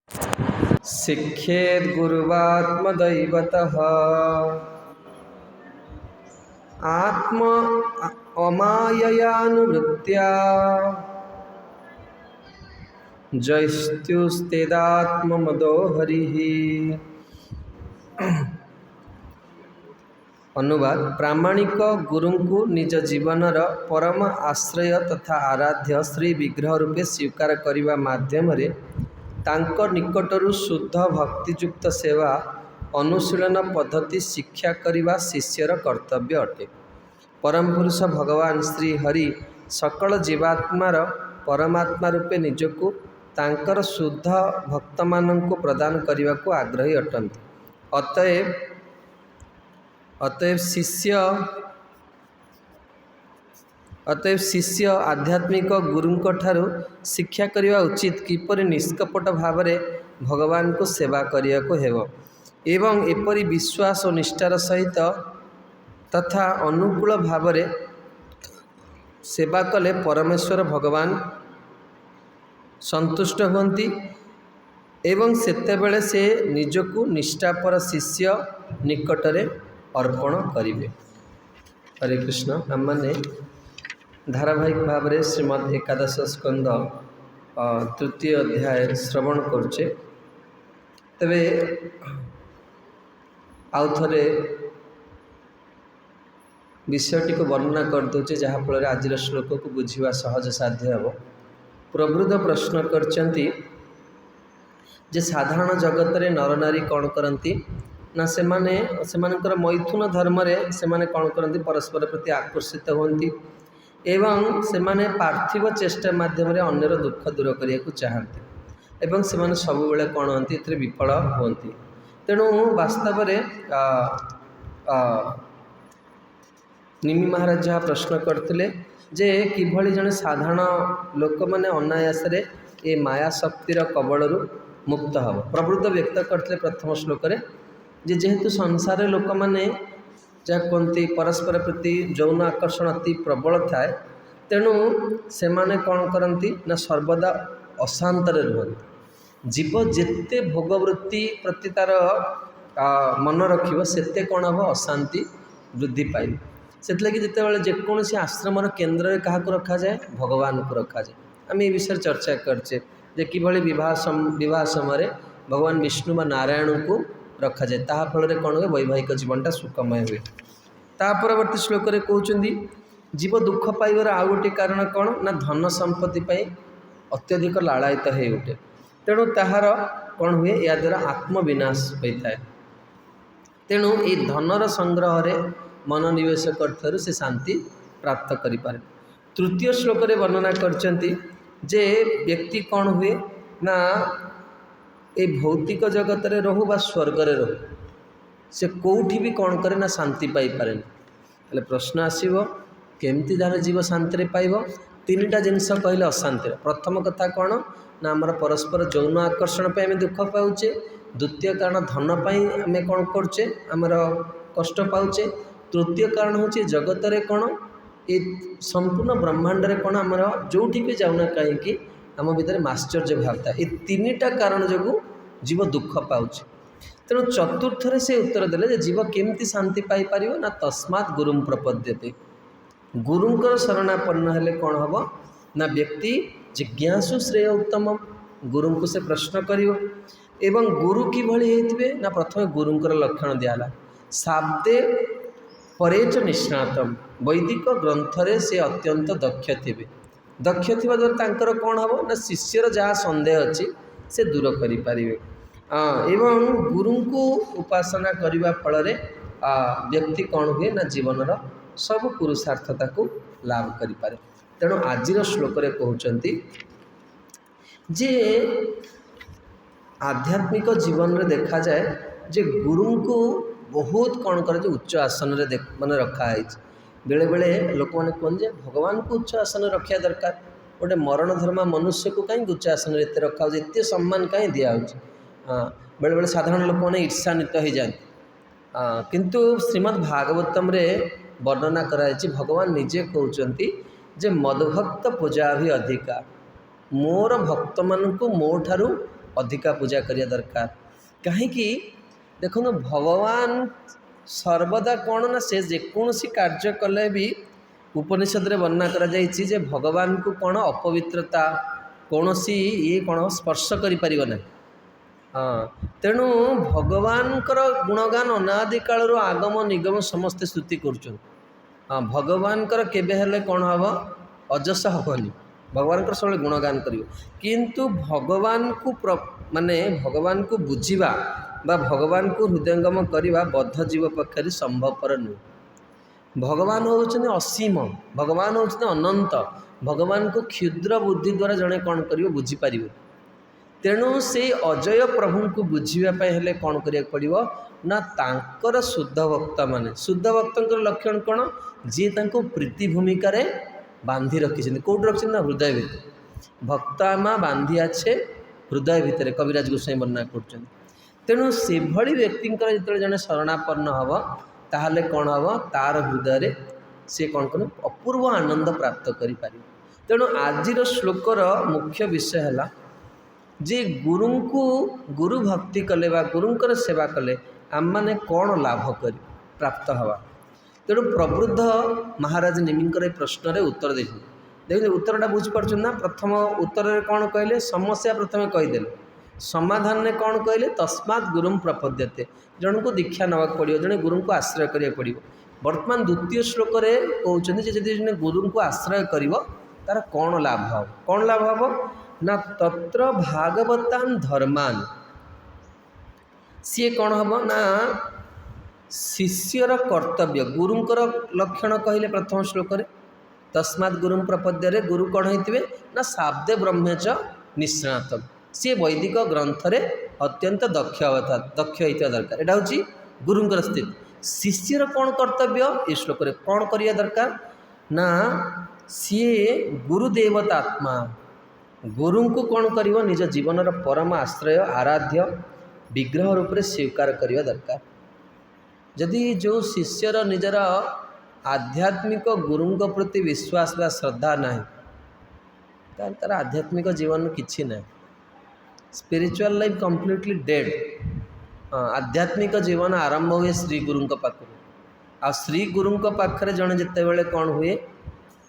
शिक्षेत् गुरुवात्मदैवतः आत्म अमाययानुवृत्त्या जैस्त्युस्तेदात्ममदो हरिः। अनुवाद। प्रामाणिक गुरु को निज जीवनर परम आश्रय तथा आराध्य श्री विग्रह रूपे स्वीकार करने माध्यम रे तांको निकटरू शुद्ध भक्तियुक्त सेवा अनुशीलन पद्धति शिक्षा करने शिष्यर कर्तव्य अटे। परम पुरुष भगवान श्री हरि सकल जीवात्मार परमात्मा रूपे निजको तांकर शुद्ध भक्त मानक प्रदान करने को आग्रही अटंती। अतएव शिष्य आध्यात्मिक गुरुंक ठारू शिक्षा करने उचित किपरि निष्कपट भाव भगवान को सेवा करने को हेब एवं एपरि विश्वास और निष्ठार सहित तथा अनुकूल भाव सेवा कले परमेश्वर भगवान संतुष्ट होती एवं सेतेबेले से निजको निष्ठापर शिष्य निकटरे अर्पण करिवे। हरे कृष्ण। आम मैंने धारावाहिक भाव में श्रीमद् एकादश स्कंद तृतीय अध्याय श्रवण करुचे। तेबे आउ थे विषयटी को वर्णना करदे जहाँफल आज श्लोक को बुझा सहज साध्य हे। प्रबुद्ध प्रश्न करचंती जे साधारण जगत रे नर नारी कौन करती ना सेमानकर मैथुन धर्म रे सेमाने कौन करती परस्पर प्रति आकर्षित होती एवं सेमाने पार्थिव चेष्टा माध्यम रे अन्यर दुख दूर करने को चाहती एवं सेमाने सब बेले कौन होती एथिरे विफल होती। तेणु वास्तव में निमि महाराज जहाँ प्रश्न करते जे किभली जने साधारण लोक मैंने अनायास ये माया शक्तिर कबलरू मुक्त हम। प्रबुद्ध व्यक्त करते प्रथम श्लोक जेहेतु संसार लोक मैंने जहाँ कहते परस्पर प्रति यौन आकर्षण अति प्रबल थाए तेणु से माने कौन करती ना सर्वदा अशांत रुहति। जीव जेते भोगवृत्ति प्रति तार मन रखिब सेते कौन हम अशांति वृद्धि पाइब। से जितेबाला जेकोसी आश्रम केन्द्र में क्या रखा जाए भगवान को रखा जाए। आम ये विषय चर्चा करचे जे किभली विवाह समय भगवान विष्णु व नारायण को रखा जाए ता फल कौन हुए वैवाहिक जीवनटा सुखमय हुए। ता परवर्ती श्लोक रे कहउचंदी जीव दुख पाइबार आउ गोटे कारण कौन ना धन संपत्ति अत्यधिक लालायित हो उठे। तेणु ताहार कौन हुए या द्वारा आत्मविनाश होता है। तेणु ये धनर संग्रह रे मनोनिवेश कर से शांति प्राप्त करें। तृतीय श्लोक रे वर्णना करचंती जे व्यक्ति कौन हुए ना ये भौतिक जगत रे रहू बा स्वर्ग रे रहू से कौटी भी कौन करे ना शांति पाई पारे। हेले प्रश्न आसीबो केमती जाने जीव शांति रे पाइबो। तीनटा जिनस कहले अशांति। प्रथम कथा कौन ना आमर परस्पर यौन आकर्षण पे आम दुख पाउचे। द्वितीय कारण धन पाई आम कौन करचे आमर कष्ट पाउचे। तृतीय कारण होची जगत रे कौन ये संपूर्ण ब्रह्मांड रे कौन आमर जोठी भी जाऊना कहीं आम भीतर आश्चर्य भावता ये तीनटा कारण जो जीव दुख पाउचे। तेणु चतुर्थरे से उत्तर देले जीव केमती शांति पाई पारिबो ना तस्मात् गुरुं प्रपद्यते। गुरुंकर शरणापन्न हेले कौन हम ना व्यक्ति जिज्ञासु श्रेय उत्तम गुरु को से प्रश्न करिवो एवं गुरु किभली हेतिबे ना प्रथम गुरुंकर लक्षण दियाला शाब्दे परे च निष्णातम वैदिक ग्रंथरे से अत्यंत दक्ष थिबे। दक्ष थिबा द्वारा तांकर कौन हम ना शिष्यर जहाँ संदेह अच्छी से दूर करि पारिबे एवं गुरु को उपासना करने फल व्यक्ति कौन हुए ना जीवनर सब पुरुषार्थता को लाभ करें। तेणु आज श्लोक रे कहउचंती जे आध्यात्मिक जीवन रे देखा जाए जे गुरु को बहुत कौन करे उच्च आसन रे माने रखा है। बेले बेले लोक मैंने कहते भगवान को उच्च आसन रखा दरकार। गोटे मरण धर्मा मनुष्य को कहीं उच्च आसन रे रखा एत सम्मान कहीं दिया बेले बेले साधारण लोक मैंने ईर्षान्वित हो जाती। किंतु श्रीमद् भागवतम रे वर्णना कराई भगवान निजे कहते जे मदभक्त पूजा भी अधिका मोर भक्त मान को मो ठारू अधिका पूजा करिया दरकार कहीं देखो भगवान सर्वदा कौन ना से जेकोसी कार्य कले भी उपनिषद रे वर्णना करा जायछि जे भगवान को कौन अपवित्रता कौन सी ये कौन स्पर्श करि परिबो ना। हाँ तेणु भगवान गुणगान अनादि काल आगम निगम समस्ते स्तुति कर। हाँ भगवान केबे हेले कौन हम अजस हेनी भगवान सब गुणगान कर किंतु भगवान को माने भगवान को बुझीबा बा भगवान को हृदयंगम करने बद्ध जीव पक्षर संभवपर नुह। भगवान होउछन असीम भगवान होउछन अनंत भगवान को क्षुद्र बुद्धि द्वारा जड़े कौन कर बुझीपार तेणु से अजय प्रभु को बुझापी हेले कौन करिया पड़िबो ना तांकर शुद्ध भक्त माने शुद्ध भक्तर लक्षण कौन जी तांको प्रीति भूमिका रे बांधी रखी कौट रखी ना हृदय भितर भक्तामा बांधी आछे हृदय भितर कविराज गोस्वाई वर्णना कर। तेणु से भली व्यक्ति जो जड़े शरणापन्न हम ताहले कौन हम तार हृदय से कौन कर अपूर्व आनंद प्राप्त करें। तेणु आजिर श्लोकर मुख्य विषय है जे गुरु को गुरु भक्ति कले बा गुरुंकर सेवा कले आम मैंने कौन लाभ कर प्राप्त हवा। तेणु प्रबुद्ध महाराज निमिंकर प्रश्न रे उत्तर देखिए उत्तरटा बुझीपार ना। प्रथम उत्तर रे कौन कहले समस्या प्रथम कहीदेले समाधान ने कौन कहले तस्मात् गुरुम प्रपद्यते जन को दीक्षा नवाक पड़ो जड़े गुरु को आश्रय करिया पड़ो। वर्तमान द्वितीय श्लोक रे कहउछन्ति जे जदि जने गुरु को आश्रय करिवो तार कौन लाभ हो कौन लाभ हो ना तत्र भागवतान धर्मान सी कौन हम ना शिष्यर कर्तव्य गुरुंकर लक्षण कहले प्रथम श्लोक रे तस्मात् गुरुम प्रपद्य रे गुरु कौन होइतिबे ना शाब्दे ब्रह्मच निष्णातम सी वैदिक ग्रंथ रे अत्यंत दक्ष होइता दरकार। एटा होची गुरुंकर स्थिति। शिष्यर कौन कर्तव्य ये श्लोक रे कौन करिया दरकार ना सी गुरुदेवतात्मा गुरु को कौन करिवो निज जीवन परम आश्रय आराध्य विग्रह रूप से स्वीकार करिया दरकार। जदि जो शिष्यर निजर आध्यात्मिक गुरु प्रति विश्वास बा श्रद्धा नहीं तार आध्यात्मिक जीवन किछि ना स्पिरिचुअल लाइफ कंप्लीटली डेड। आध्यात्मिक जीवन आरंभ हुए श्री गुरु पाखु आ श्री गुरु पाखे जड़े जिते बड़े कौन हुए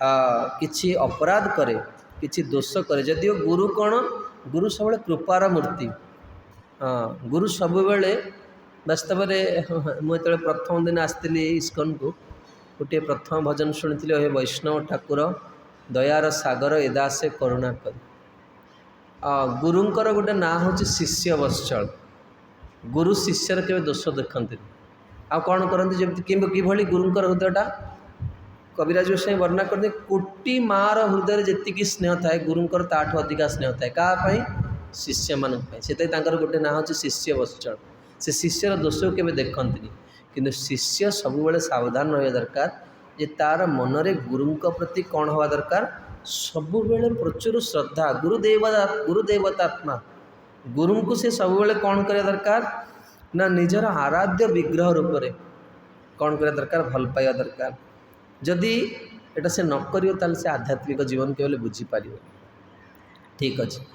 किछि अपराध करे किछि दोष करे जदिओ गुरु कौन गुरु सब कृपार मूर्ति। गुरु सब वास्तव में मुझे प्रथम दिन आसती इस्कन को गोटे प्रथम भजन शुणी हे वैष्णव ठाकुर दयार सागर एदासे करुणा कर। गुरुंकर गोटे ना हूँ शिष्य वत्सल गुरु शिष्यर के दोष देखते आ कौन करती जमी कि गुरुंकर हृदयटा कविराज गोस्वाई वर्णना करते कोटि मार हृदय जी स्नेह थाए गुरुंकर ताठू अधिका स्नेह थाए क्या शिष्य मान से गोटे ना हूँ शिष्य वत्सल से शिष्यर दोष को केवे देखती किंतु शिष्य सब सावधान रहा दरकार जे तार मनरे गुरु प्रति कौन हवा दरकार सब प्रचुर श्रद्धा गुरुदेवतात्मा गुरु को से सब कौन करिया दरकार ना निजर आराध्य विग्रह रूप से कौन करिया दरकार भल पाइबा दरकार। जदि एटा से न करियो ताल से आध्यात्मिक जीवन केवल बुझीपार ठीक अच्छे।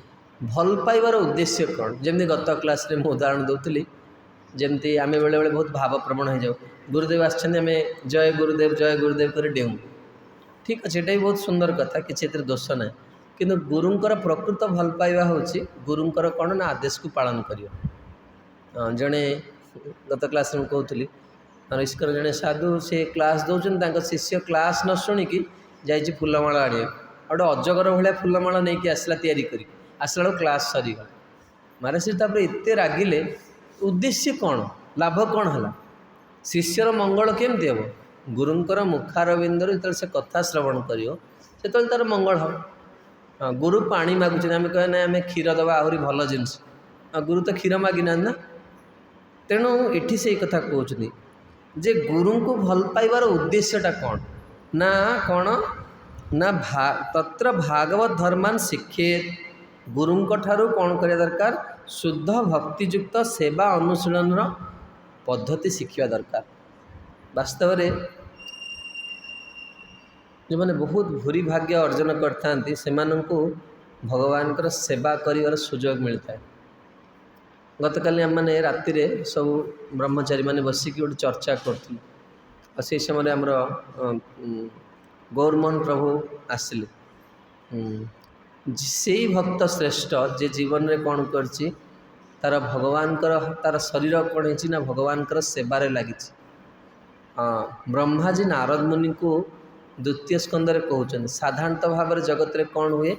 भल पाइबार उद्देश्य कौन जमी गत क्लास रे उदाहरण दूसरी जमती आम बेले बेले बहुत भावप्रवण हो जाऊ गुरुदेव आम जय गुरुदेव कर डेऊ ठीक अच्छे ये बहुत सुंदर कथा किसी दोष ना किंतु गुरुंकर प्रकृत भल पाइबा हूँ गुरुंकर कौन ना आदेश को पालन करियो। जड़े गत क्लास में कहूली ईश्वर जड़े साधु से क्लास दौरान शिष्य क्लास न शुणिकी जाइए फूलमाला आने गोटे अजगर भाया फूलमाला नहीं आसला तैयारी आसला क्लास सरीगला मारे से एत रागिले उद्देश्य कौन लाभ कौन है शिष्यर मंगल केमती हम गुरुंकर मुखारविंदर जो से कथा श्रवण कर तार मंगल हम। गुरु पानी मागुचे आम कह ना आम क्षीर दबा आहरी भल जिनस गुरु तो क्षीर मागिना ना तेणु ये से कथा कहते जे गुरु को भल पाइबार उद्देश्यटा कौन ना कौन ना तत्र भागवत धर्मान शिक्षेत गुरुंक ठारू कौन करिया दरकार शुद्ध भक्तियुक्त सेवा अनुशीलन पद्धति शिखा दरकार। वास्तव में जो मैंने बहुत भूरी भाग्य अर्जन करता से भगवान सेवा कर सुजोग मिलता है गतकाली आम मैंने राति सब ब्रह्मचारी मैंने बसिक गोटे चर्चा करूँ और से समय आमर गौरमोहन प्रभु आसिले से भक्त श्रेष्ठ जे जीवन में कौन करछि तार भगवान तार शरीर कौन है भगवान सेवार लगी ब्रह्माजी नारद मुनि को द्वितीय स्कंदर कहते साधारणतः भाव में जगत रे कौन हुए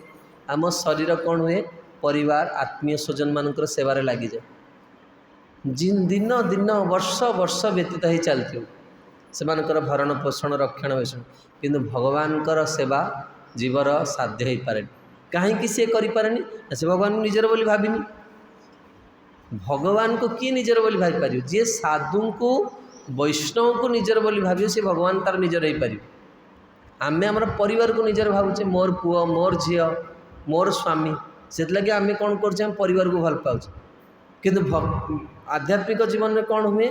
आम शरीर कौन हुए परिवार आत्मीय स्वजन मानकर सेवार लगी जाए दिन दिन वर्ष वर्ष व्यतीत ही चलती से भरण पोषण रक्षण वेषण किंतु भगवान सेवा जीवर साध्य हो पारे कहीं सी करें से भगवान निजर बोली भाविनी भगवान को किए निजर बोली भाई पार जी साधु को वैष्णव को निजर बोली भाव सी भगवान तार निजर हो पार आम आम परिवार को निजर भावुचे मोर पुओ मोर झी मोर स्वामी से लगे आम कौन कर परिवार को भल पाचे किंतु आध्यात्मिक जीवन में कौन हुए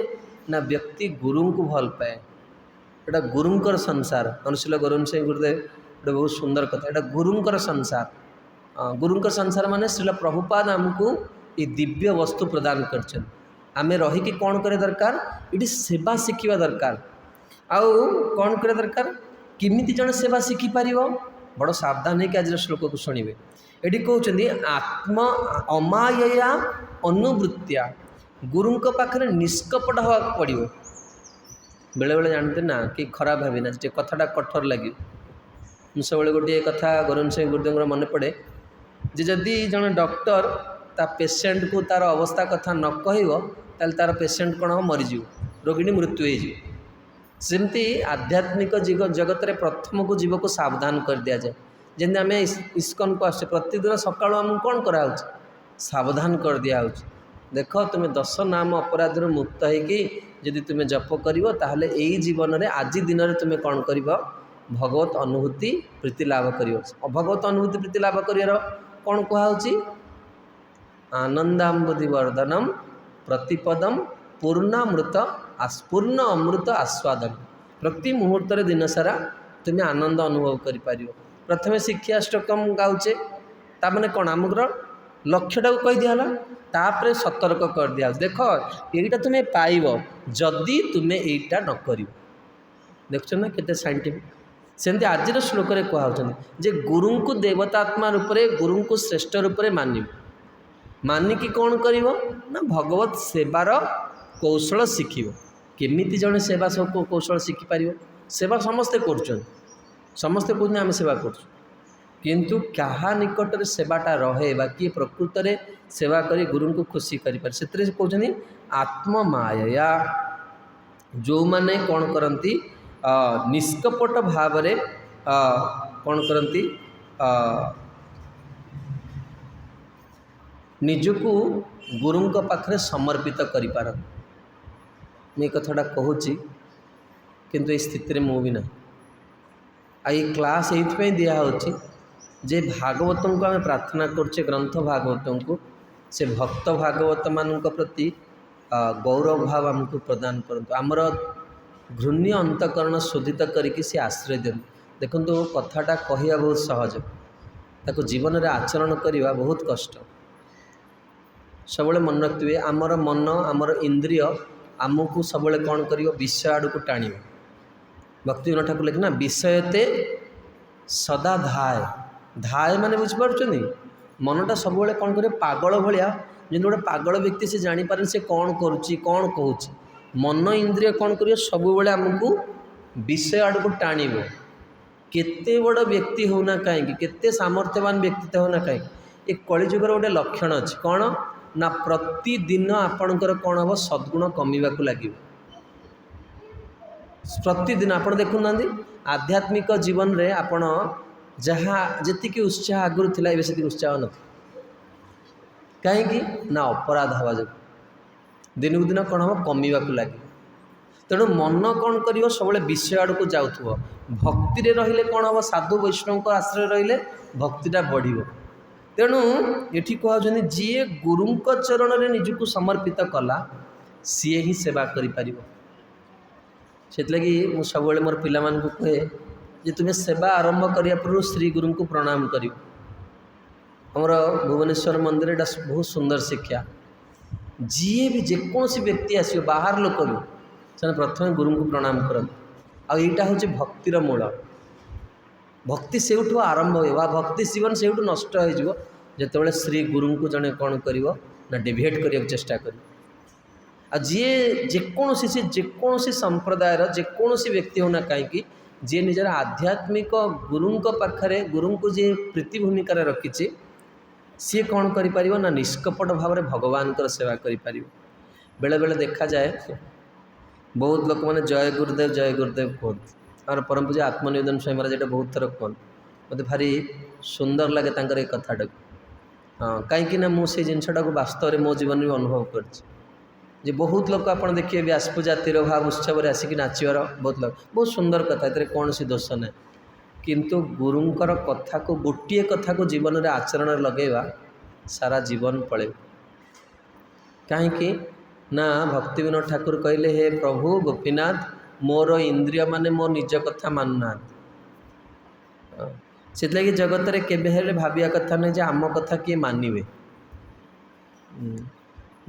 ना व्यक्ति गुरु को भल पाए एटा गुरुंकर संसार अनुशील गोविंद सिंह गुरुदेव गोटे बहुत सुंदर कथा एटा गुरुंकर संसार माने श्रील प्रभुपाद आमको ये दिव्य वस्तु प्रदान कर आमे रहीकि कौन करे दरकार ये सेवा शिखा दरकार आउ कौन करे दरकार किमिति जन सेवा शिखि पार बड़ सावधान है आज श्लोक को शुणवे ये कहते आत्म अमायया अनुवृत्तिया गुरु पाखे निष्कपट हवा पड़ो बेले बेले जानते ना कि खराब भाविना जे कथाटा कठोर लगे सब गोटे कथा गोविंद सिंह गुरुदेव मन पड़े जे जदि जन डॉक्टर ता पेसेंट को तार अवस्था कथा न कह तार पेसेंट कौन हम मरीज रोगी मृत्यु हो सेमती आध्यात्मिक जगत रे प्रथम को जीव को सावधान कर दिया जाए जमी आम इस्कन को आस प्रतिदिन सकालू आम कौन कराऊँ सावधान कर दिया देख तुम्हें 10 नाम अपराध मुक्त होगी जदि तुम्हें जप कर यही जीवन में आज दिन में तुम्हें कौन कर भगवत अनुभूति प्रीति लाभ कर भगवत अनुभूति प्रीति लाभ कर कौन कहुच्ची आनंदाम्बुधि वर्धनम प्रतिपदम पूर्ण अमृत आस्वादन प्रति मुहूर्त दिन सारा तुम्हें आनंद अनुभव कर प्रथम शिक्षाष्टकम गाउचे ताने कौन आमर लक्ष्यटा को कही दिया तापर सतर्क कर दिया देख यहीटा तुम्हें पाइब जदि तुम्हें यहीटा न कर देख ना केते साइंटिफिक सेमती आज श्लोक कहते गुरु को देवतात्मा रूप से गुरु को श्रेष्ठ रूप से मानिकी कौन कर भगवत सेवार कौशल शिखिब केमिति जड़े सेवा सब कौशल शिखिपार सेवा समस्ते समस्ते कहते आम सेवा कर किंतु क्या निकट में सेवाटा रहे बाकी प्रकृत में सेवा करी गुरु को खुशी करें से कहते आत्म माया जो माने कौन करती निष्कपट भाव रे कौन करती निजको गुरु पाखे समर्पित कर मैं कथाटा कहूँ किंतु ये स्थिति में मुझे ना ये क्लास ये दिखाई जे भागवत को आम प्रार्थना करछे ग्रंथ भागवत को से भक्त भागवत मान प्रति गौरव भाव आमको प्रदान करंतु आमर घृण्य अंतकरण शोधित करके सी आश्रय दिखु देखो कथाटा कहवा बहुत सहज ताको जीवन में आचरण करने बहुत कष्ट सब मन रखिए आमर मन आमर इंद्रिय आमको सब कौन कर विषय आड़ को टाण भक्ति विनोद ठाकुर लिखना विषयते सदा धाय धाय माने बुझिपार मनटा सब कौन कर पागल भाया जो गोटे पागल व्यक्ति से जानीपारे से कौन करुच्ची कौन कहूँ मन इंद्रिय कौन कर सब आमको विषय आड़ को टाण केते बड़ व्यक्ति होना कहीं केते सामर्थ्यवान व्यक्ति होना कहीं ये कलिजुगर गोटे लक्षण अच्छी कौन ना प्रतिदिन आपणकर कौन हम सद्गुण कमिवा को लगे प्रतिदिन आप देखुना आध्यात्मिक जीवन रे आपण जहाँ जी उत्साह आगुरी थी से उत्साह न कहीं ना अपराध हवा जो दिन को दिन कौन हम कमिवा को लगे तेणु मन कौन कर सब विषय आड़ को जाऊँ भक्ति रे कौन हम साधु वैष्णव आश्रय रहिले भक्तिटा बढ़ तेणु ये कहते जी गुरु चरण में निजक समर्पित कला सी ही सेवा कर से सब मोर पिला कहे जे तुम्हें सेवा आरंभ करने पूर्व श्री गुरु को प्रणाम कर भुवनेश्वर मंदिर एटा बहुत सुंदर शिक्षा ଯିଏ ବି ଯେକୌଣସି ବ୍ୟକ୍ତି ଆସିବ ବାହାର ଲୋକ ବି ସେମାନେ ପ୍ରଥମେ ଗୁରୁଙ୍କୁ ପ୍ରଣାମ କରନ୍ତି। ଆଉ ଏଇଟା ହେଉଛି ଭକ୍ତିର ମୂଳ। ଭକ୍ତି ସେଇଠୁ ଆରମ୍ଭ ହୁଏ ବା ଭକ୍ତି ଜୀବନ ସେଇଠୁ ନଷ୍ଟ ହୋଇଯିବ ଯେତେବେଳେ ଶ୍ରୀ ଗୁରୁଙ୍କୁ ଜଣେ କ'ଣ କରିବ ନା ଡିଭିଏଟ୍ କରିବାକୁ ଚେଷ୍ଟା କରିବ। ଆଉ ଯିଏ ଯେକୌଣସି ସମ୍ପ୍ରଦାୟର ଯେକୌଣସି ବ୍ୟକ୍ତି ହେଉନା କାହିଁକି ଯିଏ ନିଜର ଆଧ୍ୟାତ୍ମିକ ଗୁରୁଙ୍କ ପାଖରେ ଗୁରୁଙ୍କୁ ଯିଏ ପ୍ରୀତି ଭୂମିକାରେ ରଖିଛି ସିଏ କ'ଣ କରିପାରିବ ନା ନିଷ୍କପଟ ଭାବରେ ଭଗବାନଙ୍କର ସେବା କରିପାରିବ। ବେଳେବେଳେ ଦେଖାଯାଏ ବହୁତ ଲୋକମାନେ ଜୟ ଗୁରୁଦେବ କୁହନ୍ତି। ଆମର ପରମ ପୂଜ୍ୟ ଆତ୍ମନିବେଦନ ସ୍ୱାମୀ ମହାରାଜ ଏଇଟା ବହୁତ ଥର କୁହନ୍ତି। ମୋତେ ଭାରି ସୁନ୍ଦର ଲାଗେ ତାଙ୍କର ଏ କଥାଟାକୁ। ହଁ, କାହିଁକି ନା ମୁଁ ସେଇ ଜିନିଷଟାକୁ ବାସ୍ତବରେ ମୋ ଜୀବନରେ ବି ଅନୁଭବ କରିଛି ଯେ ବହୁତ ଲୋକ ଆପଣ ଦେଖିବେ ବ୍ୟାସ ପୂଜା ତିରୋଭାବ ଉତ୍ସବରେ ଆସିକି ନାଚିବାର ବହୁତ ସୁନ୍ଦର କଥା, ଏଥିରେ କୌଣସି ଦୋଷ ନାହିଁ। କିନ୍ତୁ ଗୁରୁଙ୍କର କଥାକୁ ଗୋଟିଏ କଥାକୁ ଜୀବନରେ ଆଚରଣରେ ଲଗାଇବା ସାରା ଜୀବନ ପଳେଇବ। କାହିଁକି ନା ଭକ୍ତିବିନୋଦ ଠାକୁର କହିଲେ, ହେ ପ୍ରଭୁ ଗୋପୀନାଥ ମୋର ଇନ୍ଦ୍ରିୟ ମାନେ ମୋ ନିଜ କଥା ମାନୁନାହାନ୍ତି। ସେଥିଲାଗି ଜଗତରେ କେବେ ହେଲେ ଭାବିବା କଥା ନାହିଁ ଯେ ଆମ କଥା କିଏ ମାନିବେ।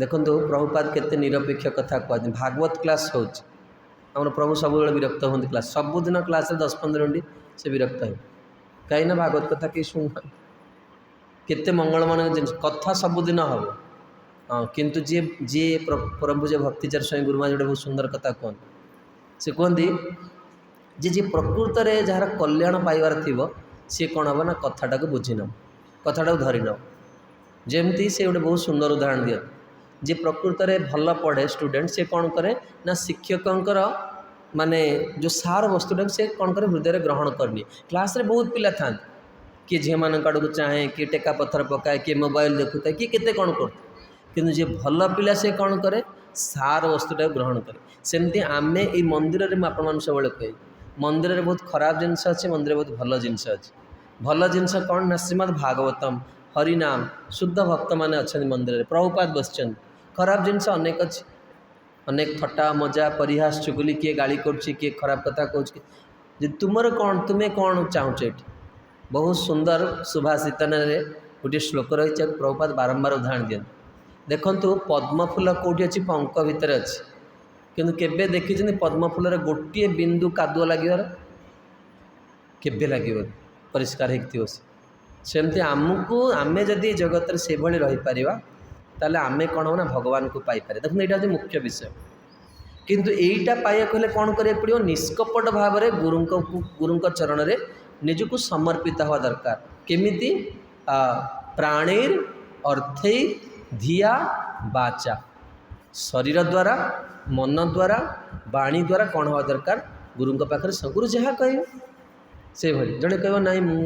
ଦେଖନ୍ତୁ ପ୍ରଭୁପାଦ କେତେ ନିରପେକ୍ଷ କଥା କୁହାନ୍ତି। ଭାଗବତ କ୍ଲାସ୍ ହେଉଛି, ଆମର ପ୍ରଭୁ ସବୁବେଳେ ବିରକ୍ତ ହୁଅନ୍ତି କ୍ଲାସ୍, ସବୁଦିନ କ୍ଲାସ୍ରେ 10-15 ମିନିଟ୍ ସେ ବିରକ୍ତ ହେବେ। କାହିଁକିନା ଭାଗବତ କଥା କେହି ଶୁଣୁନାହାନ୍ତି। କେତେ ମଙ୍ଗଳମୟ ଜିନିଷ କଥା ସବୁଦିନ ହେବ। ହଁ, କିନ୍ତୁ ଯିଏ ପରମ ପୂଜ୍ୟ ଭକ୍ତିଚାର ସ୍ୱାମୀ ଗୁରୁମା ଗୋଟେ ବହୁତ ସୁନ୍ଦର କଥା କୁହନ୍ତି। ସେ କୁହନ୍ତି ଯେ ଯିଏ ପ୍ରକୃତରେ ଯାହାର କଲ୍ୟାଣ ପାଇବାର ଥିବ ସିଏ କ'ଣ ହେବ ନା କଥାଟାକୁ ବୁଝିନେବ, କଥାଟାକୁ ଧରିନେବ। ଯେମିତି ସେ ଗୋଟେ ବହୁତ ସୁନ୍ଦର ଉଦାହରଣ ଦିଅନ୍ତି। ଯିଏ ପ୍ରକୃତରେ ଭଲ ପଢ଼େ ଷ୍ଟୁଡେଣ୍ଟ ସେ କ'ଣ କରେ ନା ଶିକ୍ଷକଙ୍କର ମାନେ ଯେଉଁ ସାର ବସ୍ତୁଟାକୁ ସେ କ'ଣ କରେ ହୃଦୟରେ ଗ୍ରହଣ କରିନିଏ। କ୍ଲାସ୍ରେ ବହୁତ ପିଲା ଥାଆନ୍ତି, କିଏ ଝିଅମାନଙ୍କ ଆଡ଼କୁ ଚାହେଁ, କିଏ ଟେକା ପଥର ପକାଏ, କିଏ ମୋବାଇଲ ଦେଖୁଥାଏ, କିଏ କେତେ କ'ଣ କରୁଥାଏ। କିନ୍ତୁ ଯିଏ ଭଲ ପିଲା ସେ କ'ଣ କରେ ସାର ବସ୍ତୁଟାକୁ ଗ୍ରହଣ କରେ। ସେମିତି ଆମେ ଏଇ ମନ୍ଦିରରେ ମୁଁ ଆପଣମାନଙ୍କୁ ସବୁବେଳେ କହେ ମନ୍ଦିରରେ ବହୁତ ଖରାପ ଜିନିଷ ଅଛି, ମନ୍ଦିରରେ ବହୁତ ଭଲ ଜିନିଷ ଅଛି। ଭଲ ଜିନିଷ କ'ଣ ନା ଶ୍ରୀମଦ୍ ଭାଗବତମ୍, ହରିନାମ, ଶୁଦ୍ଧ ଭକ୍ତମାନେ ଅଛନ୍ତି ମନ୍ଦିରରେ, ପ୍ରଭୁପାଦ ବସିଛନ୍ତି। ଖରାପ ଜିନିଷ ଅନେକ ଅଛି, ଅନେକ ଥଟ୍ଟା ମଜା ପରିହାସ ଚୁଗୁଲି, କିଏ ଗାଳି କରୁଛି, କିଏ ଖରାପ କଥା କହୁଛି। ଯେ ତୁମର କ'ଣ, ତୁମେ କ'ଣ ଚାହୁଁଛ ଏଠି? ବହୁତ ସୁନ୍ଦର ସୁଭାଷିତନରେ ଗୋଟିଏ ଶ୍ଲୋକ ରହିଛି, ପ୍ରଭୁପାଦ ବାରମ୍ବାର ଉଦାହରଣ ଦିଅନ୍ତି। ଦେଖନ୍ତୁ ପଦ୍ମଫୁଲ କେଉଁଠି ଅଛି? ପଙ୍କ ଭିତରେ ଅଛି। କିନ୍ତୁ କେବେ ଦେଖିଛନ୍ତି ପଦ୍ମଫୁଲରେ ଗୋଟିଏ ବିନ୍ଦୁ କାଦୁଅ ଲାଗିବାର? କେବେ ଲାଗିବନି, ପରିଷ୍କାର ହେଇକି ଥିବ। ସେମିତି ଆମେ ଯଦି ଜଗତରେ ସେଭଳି ରହିପାରିବା ତାହେଲେ ଆମେ କ'ଣ ହେବ ନା ଭଗବାନଙ୍କୁ ପାଇପାରିବା। ଦେଖନ୍ତୁ ଏଇଟା ହେଉଛି ମୁଖ୍ୟ ବିଷୟ। କିନ୍ତୁ ଏଇଟା ପାଇବାକୁ ହେଲେ କ'ଣ କରିବାକୁ ପଡ଼ିବ? ନିଷ୍କପଟ ଭାବରେ ଗୁରୁଙ୍କ ଚରଣରେ ନିଜକୁ ସମର୍ପିତ ହେବା ଦରକାର। କେମିତି? ପ୍ରାଣୀର ଅର୍ଥୈ ଧିଆ ବାଚା, ଶରୀର ଦ୍ୱାରା, ମନ ଦ୍ୱାରା, ବାଣୀ ଦ୍ୱାରା କ'ଣ ହେବା ଦରକାର? ଗୁରୁଙ୍କ ପାଖରେ ଗୁରୁ ଯାହା କହିବେ ସେଭଳି। ଜଣେ କହିବ ନାଇଁ ମୁଁ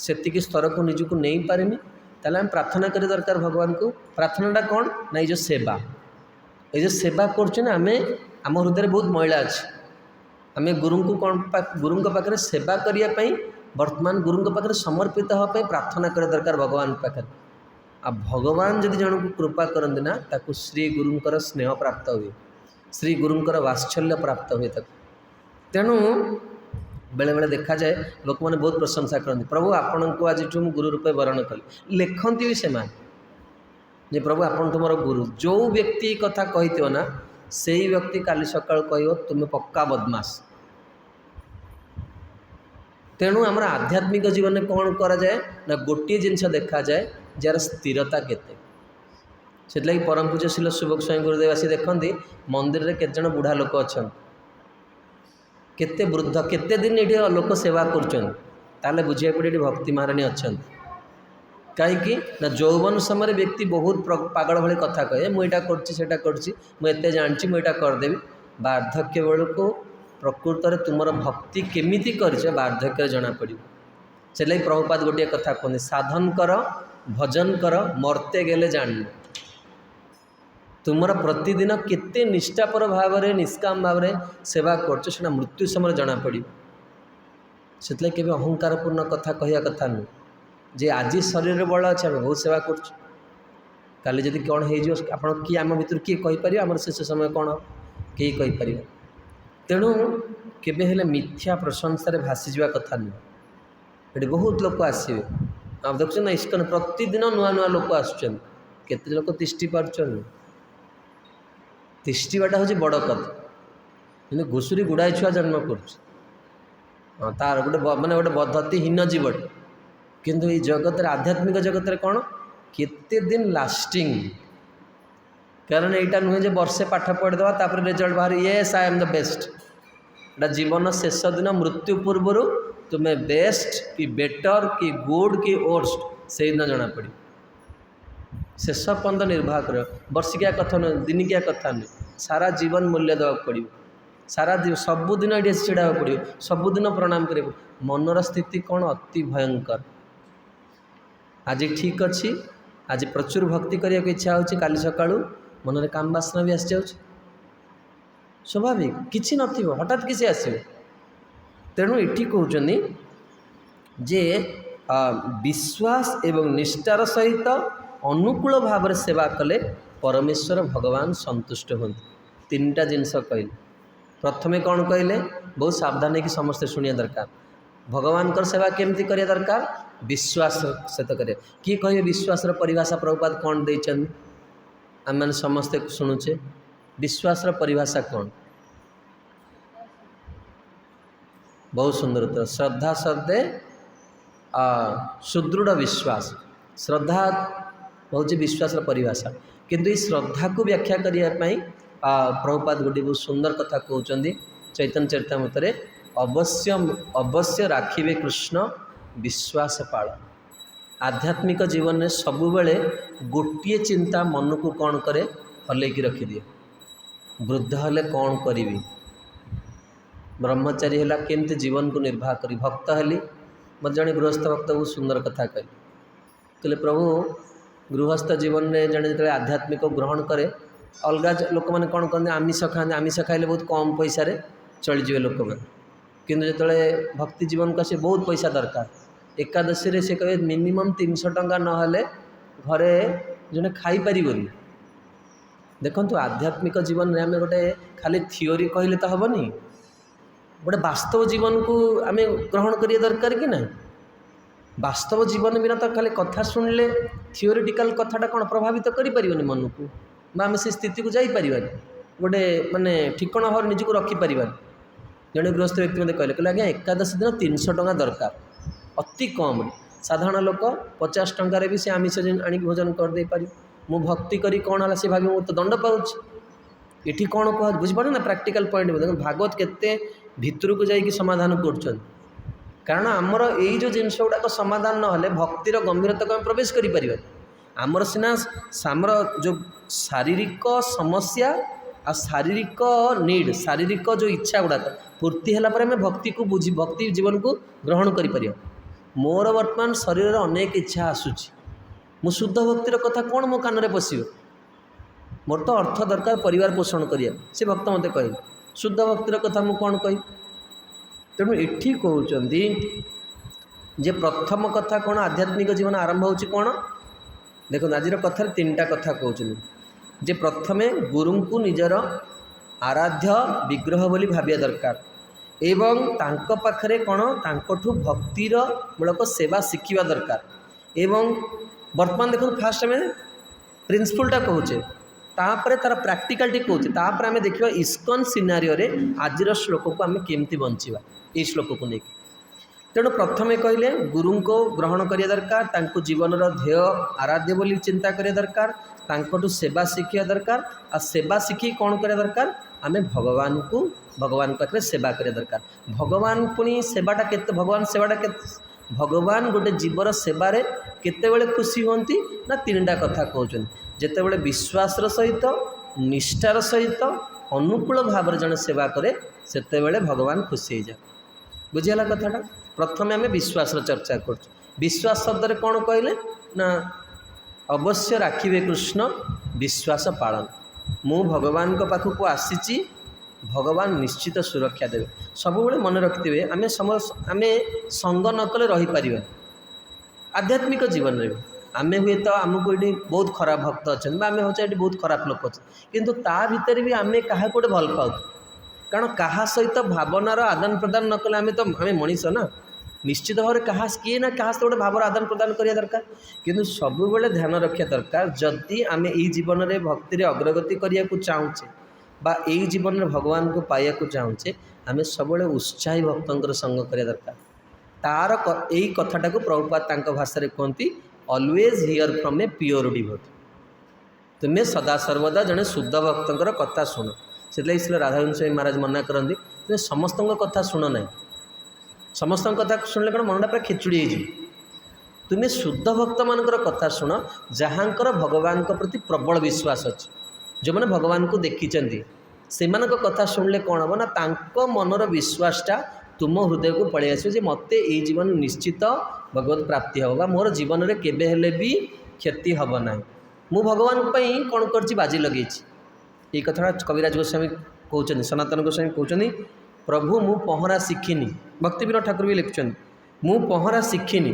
ସେତିକି ସ୍ତରକୁ ନିଜକୁ ନେଇପାରିନି, ତାହେଲେ ଆମେ ପ୍ରାର୍ଥନା କରିବା ଦରକାର ଭଗବାନଙ୍କୁ। ପ୍ରାର୍ଥନାଟା କ'ଣ ନା ଏଇ ଯେଉଁ ସେବା, ଏଇ ଯେଉଁ ସେବା କରୁଛୁ ନା ଆମେ, ଆମ ହୃଦୟରେ ବହୁତ ମଇଳା ଅଛି। ଆମେ ଗୁରୁଙ୍କ ପାଖରେ ସେବା କରିବା ପାଇଁ ବର୍ତ୍ତମାନ ଗୁରୁଙ୍କ ପାଖରେ ସମର୍ପିତ ହେବା ପାଇଁ ପ୍ରାର୍ଥନା କରିବା ଦରକାର ଭଗବାନଙ୍କ ପାଖରେ। ଆଉ ଭଗବାନ ଯଦି ଜଣକୁ କୃପା କରନ୍ତି ନା ତାକୁ ଶ୍ରୀ ଗୁରୁଙ୍କର ସ୍ନେହ ପ୍ରାପ୍ତ ହୁଏ, ଶ୍ରୀ ଗୁରୁଙ୍କର ବାତ୍ସଲ୍ୟ ପ୍ରାପ୍ତ ହୁଏ ତାକୁ। ତେଣୁ ବେଳେବେଳେ ଦେଖାଯାଏ ଲୋକମାନେ ବହୁତ ପ୍ରଶଂସା କରନ୍ତି, ପ୍ରଭୁ ଆପଣଙ୍କୁ ଆଜିଠୁ ମୁଁ ଗୁରୁ ରୂପେ ବରଣ କଲି। ଲେଖନ୍ତି ବି ସେମାନେ ଯେ ପ୍ରଭୁ ଆପଣ ତ ମୋର ଗୁରୁ। ଯେଉଁ ବ୍ୟକ୍ତି କଥା କହିଥିବ ନା ସେଇ ବ୍ୟକ୍ତି କାଲି ସକାଳୁ କହିବ ତୁମେ ପକ୍କା ବଦମାସ। ତେଣୁ ଆମର ଆଧ୍ୟାତ୍ମିକ ଜୀବନରେ କ'ଣ କରାଯାଏ ନା ଗୋଟିଏ ଜିନିଷ ଦେଖାଯାଏ ଯାହାର ସ୍ଥିରତା କେତେ। ସେଥିଲାଗି ପରମ ପୂଜ୍ୟ ଶିଲ ସୁବୋଧ ସ୍ୱାମୀ ଗୁରୁଦେବ ଆସି ଦେଖନ୍ତି ମନ୍ଦିରରେ କେତେଜଣ ବୁଢ଼ା ଲୋକ ଅଛନ୍ତି, କେତେ ବୃଦ୍ଧ, କେତେ ଦିନ ଏଠି ଲୋକ ସେବା କରୁଛନ୍ତି। ତାହେଲେ ବୁଝିବାକୁ ପଡ଼ିବ ଏଠି ଭକ୍ତି ମହାରାଣୀ ଅଛନ୍ତି। କାହିଁକି ନା ଯୌବନ ସମୟରେ ବ୍ୟକ୍ତି ବହୁତ ପାଗଳ ଭଳି କଥା କହେ, ମୁଁ ଏଇଟା କରୁଛି ସେଇଟା କରୁଛି, ମୁଁ ଏତେ ଜାଣିଛି, ମୁଁ ଏଇଟା କରିଦେବି। ବାର୍ଦ୍ଧକ୍ୟ ବେଳକୁ ପ୍ରକୃତରେ ତୁମର ଭକ୍ତି କେମିତି କରିଛ ବାର୍ଦ୍ଧକ୍ୟରେ ଜଣାପଡ଼ିବ। ସେଥିଲାଗି ପ୍ରଭୁପାଦ ଗୋଟିଏ କଥା କୁହନ୍ତି, ସାଧନ କର ଭଜନ କର ମର୍ତ୍ତେ ଗେଲେ ଜାଣିବ। ତୁମର ପ୍ରତିଦିନ କେତେ ନିଷ୍ଠାପର ଭାବରେ ନିଷ୍କାମ ଭାବରେ ସେବା କରୁଛ ସେଟା ମୃତ୍ୟୁ ସମୟରେ ଜଣାପଡ଼ିବ। ସେଥିଲାଗି କେବେ ଅହଙ୍କାରପୂର୍ଣ୍ଣ କଥା କହିବା କଥା ନୁହେଁ ଯେ ଆଜି ଶରୀରରେ ବଳ ଅଛି ଆମେ ବହୁତ ସେବା କରୁଛୁ, କାଲି ଯଦି କ'ଣ ହେଇଯିବ ଆପଣ କିଏ, ଆମ ଭିତରୁ କିଏ କହିପାରିବ ଆମର ଶେଷ ସମୟ କ'ଣ? କେହି କହିପାରିବ। ତେଣୁ କେବେ ହେଲେ ମିଥ୍ୟା ପ୍ରଶଂସାରେ ଭାସିଯିବା କଥା ନୁହେଁ। ଏଠି ବହୁତ ଲୋକ ଆସିବେ, ଆଉ ଦେଖୁଛନ୍ତି ନା ଇସ୍କନ ପ୍ରତିଦିନ ନୂଆ ନୂଆ ଲୋକ ଆସୁଛନ୍ତି, କେତେ ଲୋକ ତିଷ୍ଠି ପାରୁଛନ୍ତି? ତିଷ୍ଠିବାଟା ହେଉଛି ବଡ଼ କଥା। କିନ୍ତୁ ଘୁଷୁରୀ ଗୁଡ଼ାଏ ଛୁଆ ଜନ୍ମ କରୁଛି, ତାର ଗୋଟେ ମାନେ ଗୋଟେ ପଦ୍ଧତିହୀନ ଜୀବଟେ। କିନ୍ତୁ ଏଇ ଜଗତରେ ଆଧ୍ୟାତ୍ମିକ ଜଗତରେ କ'ଣ କେତେ ଦିନ ଲାଷ୍ଟିଂ। କାରଣ ଏଇଟା ନୁହେଁ ଯେ ବର୍ଷେ ପାଠ ପଢ଼ିଦେବା ତାପରେ ରେଜଲ୍ଟ ବାହାରି Yes I M the best. ଏଇଟା ଜୀବନ ଶେଷ ଦିନ ମୃତ୍ୟୁ ପୂର୍ବରୁ ତୁମେ ବେଷ୍ଟ କି ବେଟର କି ଗୁଡ଼ କି ଓର୍ଷ୍ଟ ସେଇଦିନ ଜଣାପଡ଼ିବ। ଶେଷ ପର୍ଯ୍ୟନ୍ତ ନିର୍ବାହ କରିବ। ବର୍ଷିକିଆ କଥା ନୁହେଁ, ଦିନିକିଆ କଥା ନୁହେଁ, ସାରା ଜୀବନ ମୂଲ୍ୟ ଦେବାକୁ ପଡ଼ିବ। ସାରା ସବୁଦିନ ଏଠି ଛିଡ଼ା ହେବାକୁ ପଡ଼ିବ, ସବୁଦିନ ପ୍ରଣାମ କରିବାକୁ। ମନର ସ୍ଥିତି କ'ଣ ଅତି ଭୟଙ୍କର। ଆଜି ଠିକ୍ ଅଛି, ଆଜି ପ୍ରଚୁର ଭକ୍ତି କରିବାକୁ ଇଚ୍ଛା ହେଉଛି, କାଲି ସକାଳୁ ମନରେ କାମ ବାସନା ବି ଆସିଯାଉଛି। ସ୍ୱାଭାବିକ କିଛି ନଥିବ, ହଠାତ୍ କିଛି ଆସିବ। ତେଣୁ ଏଠି କହୁଛନ୍ତି ଯେ ବିଶ୍ୱାସ ଏବଂ ନିଷ୍ଠାର ସହିତ ଅନୁକୂଳ ଭାବରେ ସେବା କଲେ ପରମେଶ୍ୱର ଭଗବାନ ସନ୍ତୁଷ୍ଟ ହୁଅନ୍ତି। ତିନିଟା ଜିନିଷ କହିଲେ। ପ୍ରଥମେ କ'ଣ କହିଲେ? ବହୁତ ସାବଧାନ ହେଇକି ସମସ୍ତେ ଶୁଣିବା ଦରକାର। ଭଗବାନଙ୍କର ସେବା କେମିତି କରିବା ଦରକାର? ବିଶ୍ୱାସ ସହିତ କରିବା। କିଏ କହିବେ ବିଶ୍ୱାସର ପରିଭାଷା ପ୍ରଭୁପାଦ କ'ଣ ଦେଇଛନ୍ତି? ଆମେମାନେ ସମସ୍ତେ ଶୁଣୁଛେ। ବିଶ୍ୱାସର ପରିଭାଷା କ'ଣ? ବହୁତ ସୁନ୍ଦର ଉତ୍ତର। ଶ୍ରଦ୍ଧା ଶବ୍ଦେ ସୁଦୃଢ଼ ବିଶ୍ୱାସ। ଶ୍ରଦ୍ଧା ହେଉଛି ବିଶ୍ୱାସର ପରିଭାଷା। କିନ୍ତୁ ଏଇ ଶ୍ରଦ୍ଧାକୁ ବ୍ୟାଖ୍ୟା କରିବା ପାଇଁ ପ୍ରଭୁପାଦ ଗୋଟିଏ ବହୁତ ସୁନ୍ଦର କଥା କହୁଛନ୍ତି ଚୈତନ୍ୟ ଚରିତାମୃତରେ। ଅବଶ୍ୟ ରାଖିବେ କୃଷ୍ଣ ବିଶ୍ୱାସ ପାଳ। ଆଧ୍ୟାତ୍ମିକ ଜୀବନରେ ସବୁବେଳେ ଗୋଟିଏ ଚିନ୍ତା ମନକୁ କ'ଣ କରେ? ହଲେଇକି ରଖିଦିଏ। ବୃଦ୍ଧ ହେଲେ କ'ଣ କରିବି? ବ୍ରହ୍ମଚାରୀ ହେଲା କେମିତି ଜୀବନକୁ ନିର୍ବାହ କରି? ଭକ୍ତ ହେଲି। ମୋତେ ଜଣେ ଗୃହସ୍ଥ ଭକ୍ତ ବହୁତ ସୁନ୍ଦର କଥା କହିଲେ ପ୍ରଭୁ ଗୃହସ୍ଥ ଜୀବନରେ ଜଣେ ଯେତେବେଳେ ଆଧ୍ୟାତ୍ମିକ ଗ୍ରହଣ କରେ, ଅଲଗା ଲୋକମାନେ କ'ଣ କରନ୍ତି? ଆମିଷ ଖାଆନ୍ତି। ଆମିଷ ଖାଇଲେ ବହୁତ କମ୍ ପଇସାରେ ଚଳିଯିବେ ଲୋକମାନେ। କିନ୍ତୁ ଯେତେବେଳେ ଭକ୍ତି ଜୀବନକୁ ଆସେ ବହୁତ ପଇସା ଦରକାର। ଏକାଦଶୀରେ ସେ କହିବେ ମିନିମମ୍ 300 ଟଙ୍କା ନହେଲେ ଘରେ ଜଣେ ଖାଇପାରିବନି। ଦେଖନ୍ତୁ ଆଧ୍ୟାତ୍ମିକ ଜୀବନରେ ଆମେ ଗୋଟେ ଖାଲି ଥିଓରି କହିଲେ ତ ହେବନି, ଗୋଟେ ବାସ୍ତବ ଜୀବନକୁ ଆମେ ଗ୍ରହଣ କରିବା ଦରକାର କି ନାହିଁ? ବାସ୍ତବ ଜୀବନ ବିନା ତ ଖାଲି କଥା ଶୁଣିଲେ ଥିଓରିଟିକାଲ କଥାଟା କ'ଣ ପ୍ରଭାବିତ କରିପାରିବନି ମନକୁ, ବା ଆମେ ସେ ସ୍ଥିତିକୁ ଯାଇପାରିବାନି, ଗୋଟେ ମାନେ ଠିକଣା ଭାବରେ ନିଜକୁ ରଖିପାରିବାନି। ଜଣେ ଗୃହସ୍ଥ ବ୍ୟକ୍ତି ମୋତେ କହିଲେ ଆଜ୍ଞା ଏକାଦଶୀ ଦିନ 300 ଟଙ୍କା ଦରକାର ଅତି କମ୍ରେ। ସାଧାରଣ ଲୋକ 50 ଟଙ୍କାରେ ବି ସେ ଆମିଷ ଆଣିକି ଭୋଜନ କରିଦେଇପାରିବ। ମୁଁ ଭକ୍ତି କରି କ'ଣ ହେଲା ସେ ଭାବି ମୁଁ ତ ଦଣ୍ଡ ପାଉଛି। ଏଠି କ'ଣ କୁହା ବୁଝିପାରୁନ ନା? ପ୍ରାକ୍ଟିକାଲ ପଏଣ୍ଟ ଦେଖନ୍ତୁ ଭାଗବତ କେତେ ଭିତରକୁ ଯାଇକି ସମାଧାନ କରୁଛନ୍ତି। କାରଣ ଆମର ଏଇ ଯେଉଁ ଜିନିଷ ଗୁଡ଼ାକ ସମାଧାନ ନହେଲେ ଭକ୍ତିର ଗମ୍ଭୀରତାକୁ ଆମେ ପ୍ରବେଶ କରିପାରିବାନି। ଆମର ସିନା ଆମର ଯେଉଁ ଶାରୀରିକ ସମସ୍ୟା ଆଉ ଶାରୀରିକ ନିଡ୍, ଶାରୀରିକ ଯେଉଁ ଇଚ୍ଛା ଗୁଡ଼ାକ ପୂର୍ତ୍ତି ହେଲା ପରେ ଆମେ ଭକ୍ତିକୁ ଭକ୍ତି ଜୀବନକୁ ଗ୍ରହଣ କରିପାରିବା। ମୋର ବର୍ତ୍ତମାନ ଶରୀରରେ ଅନେକ ଇଚ୍ଛା ଆସୁଛି, ମୁଁ ଶୁଦ୍ଧ ଭକ୍ତିର କଥା କ'ଣ ମୋ କାନରେ ପଶିବ? ମୋର ତ ଅର୍ଥ ଦରକାର ପରିବାର ପୋଷଣ କରିବା, ସେ ଭକ୍ତ ମୋତେ କହିଲେ। ଶୁଦ୍ଧ ଭକ୍ତିର କଥା ମୁଁ କ'ଣ କହିବି? ତେଣୁ ଏଠି କହୁଛନ୍ତି ଯେ ପ୍ରଥମ କଥା କ'ଣ? ଆଧ୍ୟାତ୍ମିକ ଜୀବନ ଆରମ୍ଭ ହେଉଛି କ'ଣ? ଦେଖନ୍ତୁ ଆଜିର କଥାରେ ତିନିଟା କଥା କହୁଛନ୍ତି। ଯେ ପ୍ରଥମେ ଗୁରୁଙ୍କୁ ନିଜର ଆରାଧ୍ୟ ବିଗ୍ରହ ବୋଲି ଭାବିବା ଦରକାର ଏବଂ ତାଙ୍କ ପାଖରେ କ'ଣ ତାଙ୍କଠୁ ଭକ୍ତିର ମୂଳକ ସେବା ଶିଖିବା ଦରକାର। ଏବଂ ବର୍ତ୍ତମାନ ଦେଖନ୍ତୁ ଫାଷ୍ଟ ଆମେ ପ୍ରିନ୍ସିପଲ୍ଟା କହୁଛେ, ତାପରେ ତାର ପ୍ରାକ୍ଟିକାଲଟି କହୁଛେ, ତାପରେ ଆମେ ଦେଖିବା ଇସ୍କନ୍ ସିନାରିଓରେ ଆଜିର ଶ୍ଲୋକକୁ ଆମେ କେମିତି ବଞ୍ଚିବା ଏଇ ଶ୍ଲୋକକୁ ନେଇକି। ତେଣୁ ପ୍ରଥମେ କହିଲେ ଗୁରୁଙ୍କୁ ଗ୍ରହଣ କରିବା ଦରକାର, ତାଙ୍କୁ ଜୀବନର ଧ୍ୟେୟ ଆରାଧ୍ୟ ବୋଲି ଚିନ୍ତା କରିବା ଦରକାର, ତାଙ୍କଠୁ ସେବା ଶିଖିବା ଦରକାର। ଆଉ ସେବା ଶିଖିକି କ'ଣ କରିବା ଦରକାର? ଆମେ ଭଗବାନଙ୍କ ପାଖରେ ସେବା କରିବା ଦରକାର। ଭଗବାନ ପୁଣି ସେବାଟା କେତେ? ଭଗବାନ ସେବାଟା କେତେ? ଭଗବାନ ଗୋଟେ ଜୀବର ସେବାରେ କେତେବେଳେ ଖୁସି ହୁଅନ୍ତି ନା ତିନିଟା କଥା କହୁଛନ୍ତି। ଯେତେବେଳେ ବିଶ୍ୱାସର ସହିତ ନିଷ୍ଠାର ସହିତ ଅନୁକୂଳ ଭାବରେ ଜଣେ ସେବା କରେ ସେତେବେଳେ ଭଗବାନ ଖୁସି ହେଇଯାଏ। ବୁଝିଗଲା କଥାଟା? ପ୍ରଥମେ ଆମେ ବିଶ୍ୱାସର ଚର୍ଚ୍ଚା କରୁଛୁ। ବିଶ୍ୱାସ ଶବ୍ଦରେ କ'ଣ କହିଲେ ନା ଅବଶ୍ୟ ରାଖିବେ କୃଷ୍ଣ ବିଶ୍ୱାସ ପାଳନ। ମୁଁ ଭଗବାନଙ୍କ ପାଖକୁ ଆସିଛି, ଭଗବାନ ନିଶ୍ଚିତ ସୁରକ୍ଷା ଦେବେ। ସବୁବେଳେ ମନେ ରଖିଥିବେ ଆମେ ସଙ୍ଗ ନ କଲେ ରହିପାରିବାନି। ଆଧ୍ୟାତ୍ମିକ ଜୀବନରେ ବି ଆମେ ହୁଏତ ଆମକୁ ଏଠି ବହୁତ ଖରାପ ଭକ୍ତ ଅଛନ୍ତି ବା ଆମେ ହେଉଛେ ଏଠି ବହୁତ ଖରାପ ଲୋକ ଅଛନ୍ତି, କିନ୍ତୁ ତା ଭିତରେ ବି ଆମେ କାହାକୁ ଗୋଟେ ଭଲ ପାଉଛୁ। କାରଣ କାହା ସହିତ ଭାବନାର ଆଦାନ ପ୍ରଦାନ ନ କଲେ ଆମେ ମଣିଷ ନା, ନିଶ୍ଚିତ ଭାବରେ କିଏ ନା କାହା ସହିତ ଗୋଟେ ଭାବର ଆଦାନ ପ୍ରଦାନ କରିବା ଦରକାର। କିନ୍ତୁ ସବୁବେଳେ ଧ୍ୟାନ ରଖିବା ଦରକାର ଯଦି ଆମେ ଏଇ ଜୀବନରେ ଭକ୍ତିରେ ଅଗ୍ରଗତି କରିବାକୁ ଚାହୁଁଛେ बा एई जीवन में भगवान को पाया को चाहूचे आम सब उत्साही भक्तर संग करिया दरकार तार यही कथाटा को प्रभुपाद तांक भाषा कहती always here from a pure devotee तुम्हें सदा सर्वदा जड़े शुद्ध भक्तर कथा शुण से श्री राधाकृष्ण स्वामी महाराज मना करती तुम्हें समस्त कथा शुण ना समस्त कथा शुणिले कौन मनटा पूरा खिचुड़ी हो तुम्हें शुद्ध भक्त मानकर कथा शुण जहाँकर भगवान प्रति प्रबल विश्वास अच्छे जो मैंने भगवान को देखी से कथा शुणिले कौन हम ना मनर विश्वासटा तुम हृदय को पलि आस मत ये जीवन निश्चित भगवत प्राप्ति होगा मोर जीवन में केबे हेले भी क्षति हम ना मु भगवान कौन कर बाजी लगे ये कथा कविराज गोस्वामी कहते सनातन गोस्वामी कहते प्रभु मु पहरा शिखिनी भक्ति विनोद ठाकुर भी लिखुं मु पहरा शिखिनी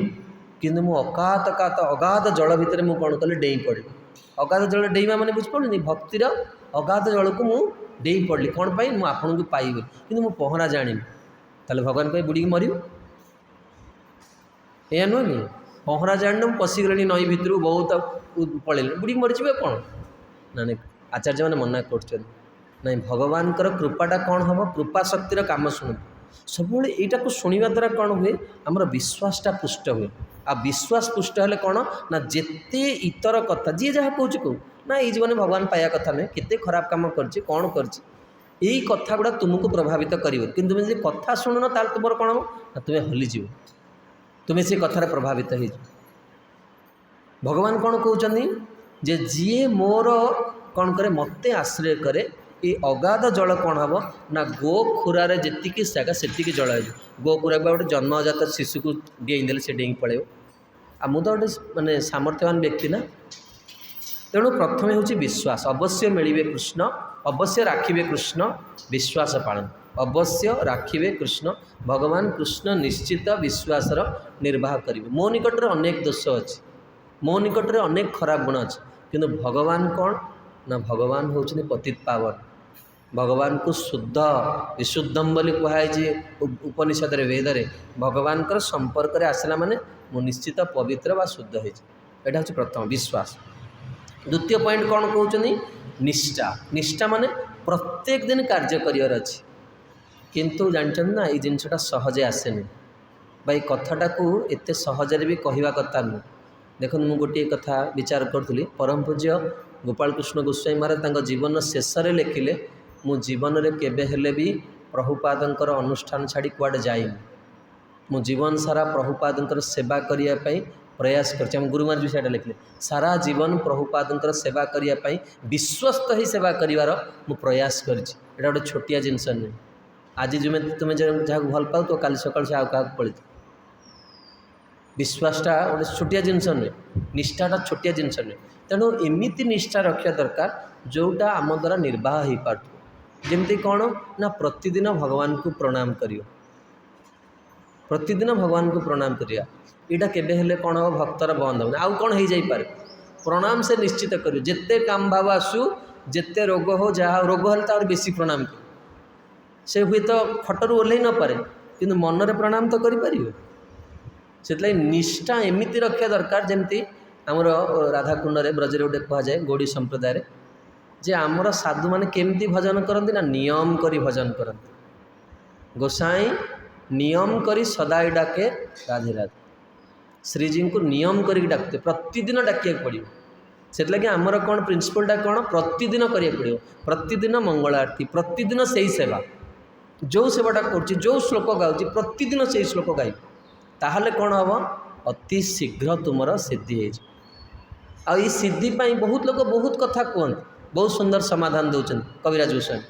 किंतु मु अगाध जल भितर मु कौन कली डेई पड़ी अगाध जल डेईमा मैंने बुझिपड़ी भक्तिर अगाध जल को मु डेई पड़ी कौन पाई मु आपन को पाइबी कि मु पहरा जानी ताले भगवान कहे बुड़ी मर या नुह कि पहरा जान मुझे पशिगले नई भितर बहुत पलैले बुड़ी मरीजे कौन ना आचार्य मैंने मना कर भगवान कृपाटा कौन हम कृपा शक्तिर काम शुणु सब यहाँ को शुणा द्वारा कौन हुए आमर विश्वासटा पुष्ट हुए आ विश्वास पुष्ट हेल्ले कौन ना जिते इतर कथा जी जहाँ कौच कौ ना ये जीवन भगवान पाया कथा नुहे केते खराब काम कर कौन कर यही कथा गुड़ा तुमको प्रभावित कर तुम जो कथा शुणुन ताल तुम कौन हम ना तुम्हें हलीज तुम्हें से कथार प्रभावित हो भगवान कौन कहते जे जी मोर कौन करे मत आश्रय करे ये अगाध जल कौन हम ना गो खुरार जी जगह से जल हो गो खुरा गोटे जन्मजात शिशु को डेईदे से डेई पड़े आ मु तो गोटे मानने सामर्थ्यवान व्यक्ति ना तेणु प्रथम हूँ विश्वास अवश्य मिले कृष्ण अवश्य राखिबे कृष्ण विश्वास पालन अवश्य राखिबे कृष्ण भगवान कृष्ण निश्चित विश्वासर निर्वाह करेंगे मो निकट में अनेक दोष अच्छे मो निकट में अनेक खराब गुण अच्छे किंतु भगवान कौन ना भगवान होउछनी पतित पावन भगवान को शुद्ध विशुद्धम बोली कहुए उपनिषद वेदरे भगवान संपर्क में आसला माने मु निश्चित पवित्र व शुद्ध हो यहाँ हूँ प्रथम विश्वास द्वितीय पॉइंट कौन कहते निष्ठा निष्ठा माने प्रत्येक दिन कार्य कर अच्छी किंतु जानते ना ये जिनटा सहजे आसेनि भाई कथाटा को एत सहजरे भी कहवा कथा नुह देखो मु गोटे कथा विचार करी परम पूज्य गोपाल कृष्ण गोस्वामी महाराज जीवन शेष में लिखिले मु जीवन में केबे हेले भी प्रभुपादंकर अनुष्ठान छाड़ी कुआडे जाइनि मु जीवन सारा प्रभुपादंकर सेवा करने प्रयास कर गुरुमार भी सीटा लिखिले सारा जीवन प्रभुपादंकर सेवा करने विश्वस्त ही सेवा करिवार मु प्रयास करछि एटा गोटे छोटिया जिनस नुहे आज तुम्हें जहाँ भल पाओ तो काली सकाल से आउ क्या पलि विश्वासटा गोटे छोटिया जिनस नुहे निष्ठाटा छोटिया जिनस नुहे तेणु एमती निष्ठा रखा दरकार जोटा आम द्वारा निर्वाह हो पार जमती कौन ना प्रतिदिन भगवान को प्रणाम करियो प्रतिदिन भगवान को प्रणाम करिया यहाँ केबे हेले कौन हम भक्तर बंद हो आउ कौन हो जाए प्रणाम से निश्चित करियो जिते काम भाव आसू जिते रोग हो जहाँ रोग हेल्ले तो बेसी प्रणाम कर से हुए तो खटर ओह्ल न पारे कि मनरे प्रणाम तो करें से निष्ठा एमती रखा दरकार जमती आमर राधाकुंड में ब्रजरे गोटे कहुए गौड़ी संप्रदाय जे आमर साधु मैंने केमती भजन करती ना नियम करी भजन करती गोसाई नियम करी सदाई डाके राधे राधे श्रीजी को नियम करी डाकते प्रतिदिन डाक पड़ो से लगे आमर कौन प्रिंसिपलटा कौन प्रतिदिन करा पड़ो प्रतिदिन मंगल आरती प्रतिदिन से ही सेवा जो सेवाटा कर जो श्लोक गाँच प्रतिदिन से श्लोक गाई ताहले कौन हम अति शीघ्र तुमर सिद्धि हो आई सिद्धि बहुत लोग बहुत कथा कहते बहुत सुंदर समाधान दौरान कविराज गोस्वामी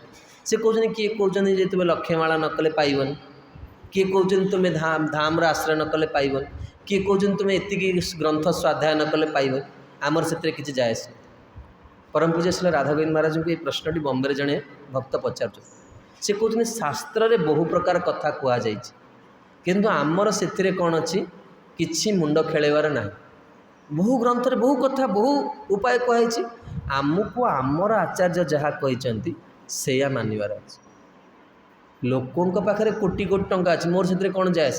से कहते किए कहते जे तुम्हें लक्ष्यमाला न कले पाइबन किए कहते तुम्हें धाम आश्रय न कले पाइबन किए कहते तुम्हें एतिकी ग्रंथ स्वाध्याय न कले पाइबन आमर से किसी जाए परम पूज्य श्री राधागोविंद महाराज को ये प्रश्नटी बम्बे जड़े भक्त पचार से कहते शास्त्र रे बहु प्रकार कथा कहुई किंतु आमर से कौन अच्छी किसी मुंड खेलवार ना बहु ग्रंथ बहु कथा बहु उपाय कहुई आमको आमर आचार्य जहाँ कहते से मानवर अच्छे लोकों पाखे कोटी कोटी टंका अच्छे मोर से कौन जाए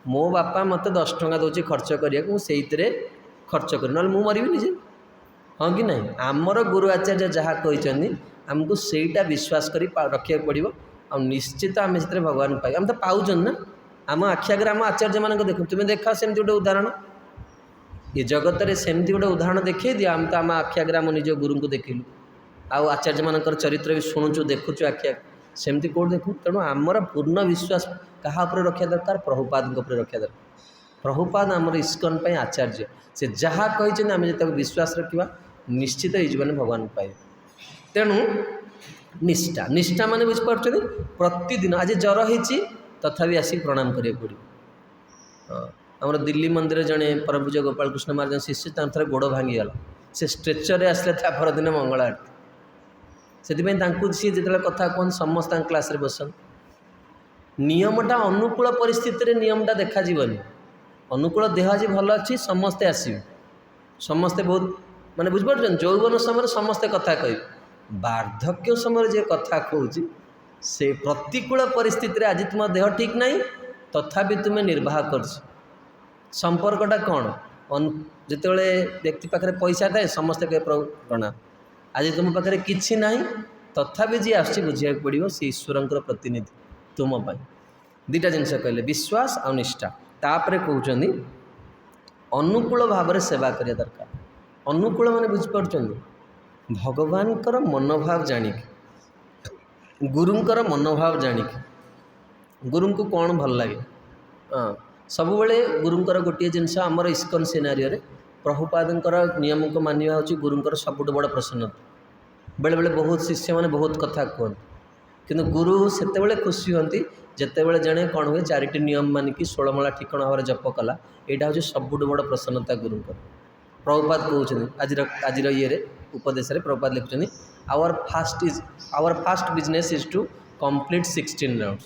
मो बापा मत 10 टंका दौर खर्च करा से खर्च कर ना मु मरबी जे हाँ कि नहीं आमर गुरु आचार्य जहाँ कहते आमको सेटा विश्वास करी रखा पड़ो आ निश्चित आम से भगवान पाई आम तो पाऊन ना आम आखि आगे आम आचार्य मान देख तुम्हें देखा सेमती गोटे उदाहरण ये जगत में सेमती गोटे उदाहरण देखे दिए आम तो आम आखि आगे आम निज गुरु को देखिलु आउ आचार्य मान चरित्र भी शुणुचु देखुचु आखि आगे सेमती कौट देखु तेणु आमर पूर्ण विश्वास क्या रखा दरकार प्रभुपाद रखा दरकार प्रभुपाद आमर इस्कन पर आचार्य से जहाँ कही आम जो विश्वास रखा निश्चित ये जीवन भगवान पाए तेणु निष्ठा निष्ठा मान बुझीपार प्रतिदिन आज जर होती तथापि आसिक प्रणाम करिया पड़ो आमर दिल्ली मंदिर जड़े परम पूज्य गोपाल कृष्ण महाराज शिष्य थे गोड़ भांगीगला से स्ट्रेचर आसले परदिन मंगल आरती से सी जो कथा कहते समस्त क्लास रे बसन नियमटा अनुकूल परिस्थिति नियमटा देखा जीवनी अनुकूल देह आज भल अच्छी समस्ते आसवे समस्ते बहुत माने बुझिपार यौवन समय समस्ते कथा कह वार्धक्य समय जे कथा कहूँ से प्रतिकूल परिस्थिति आज तुम देह ठीक नहीं तथापि तुम्हें निर्वाह कर संपर्कटा कौन जिते व्यक्ति पाखे पैसा थाए समस्ते कहे प्रभु प्रणाम आज तुम पाखे किसी ना तथापि जी आस बुझा पड़ो से ईश्वर प्रतिनिधि तुम दुईटा जिनस कहले विश्वास आ निष्ठा तापर कहते अनुकूल भाव सेवा करिया दरकार अनुकूल माने बुझीपार भगवान मनोभाव जानिक गुरुंकर मनोभाव जानिक गुरु को कौन भल लगे हाँ सब बेले गुरुंकर गोटे जिनस आमर इस्कन सिनारी प्रभुपादंकर नियम को मानिया हूँ गुरुंकर सबुठ बड़ प्रसन्नता बेले बेले बहुत शिष्य मैंने बहुत कथा कहते किंतु गुरु सेते खुशी होती जितेबाला जड़े कौन हुए 4टी नियम मानिकी 16 माला ठिकण भाव जप कला यहाँ हूँ सबुठ बड़ प्रसन्नता गुरुंकर प्रभुपाद कहते आज ये उपदेश प्रभुपाद लिखुं our first business is to complete 16 rounds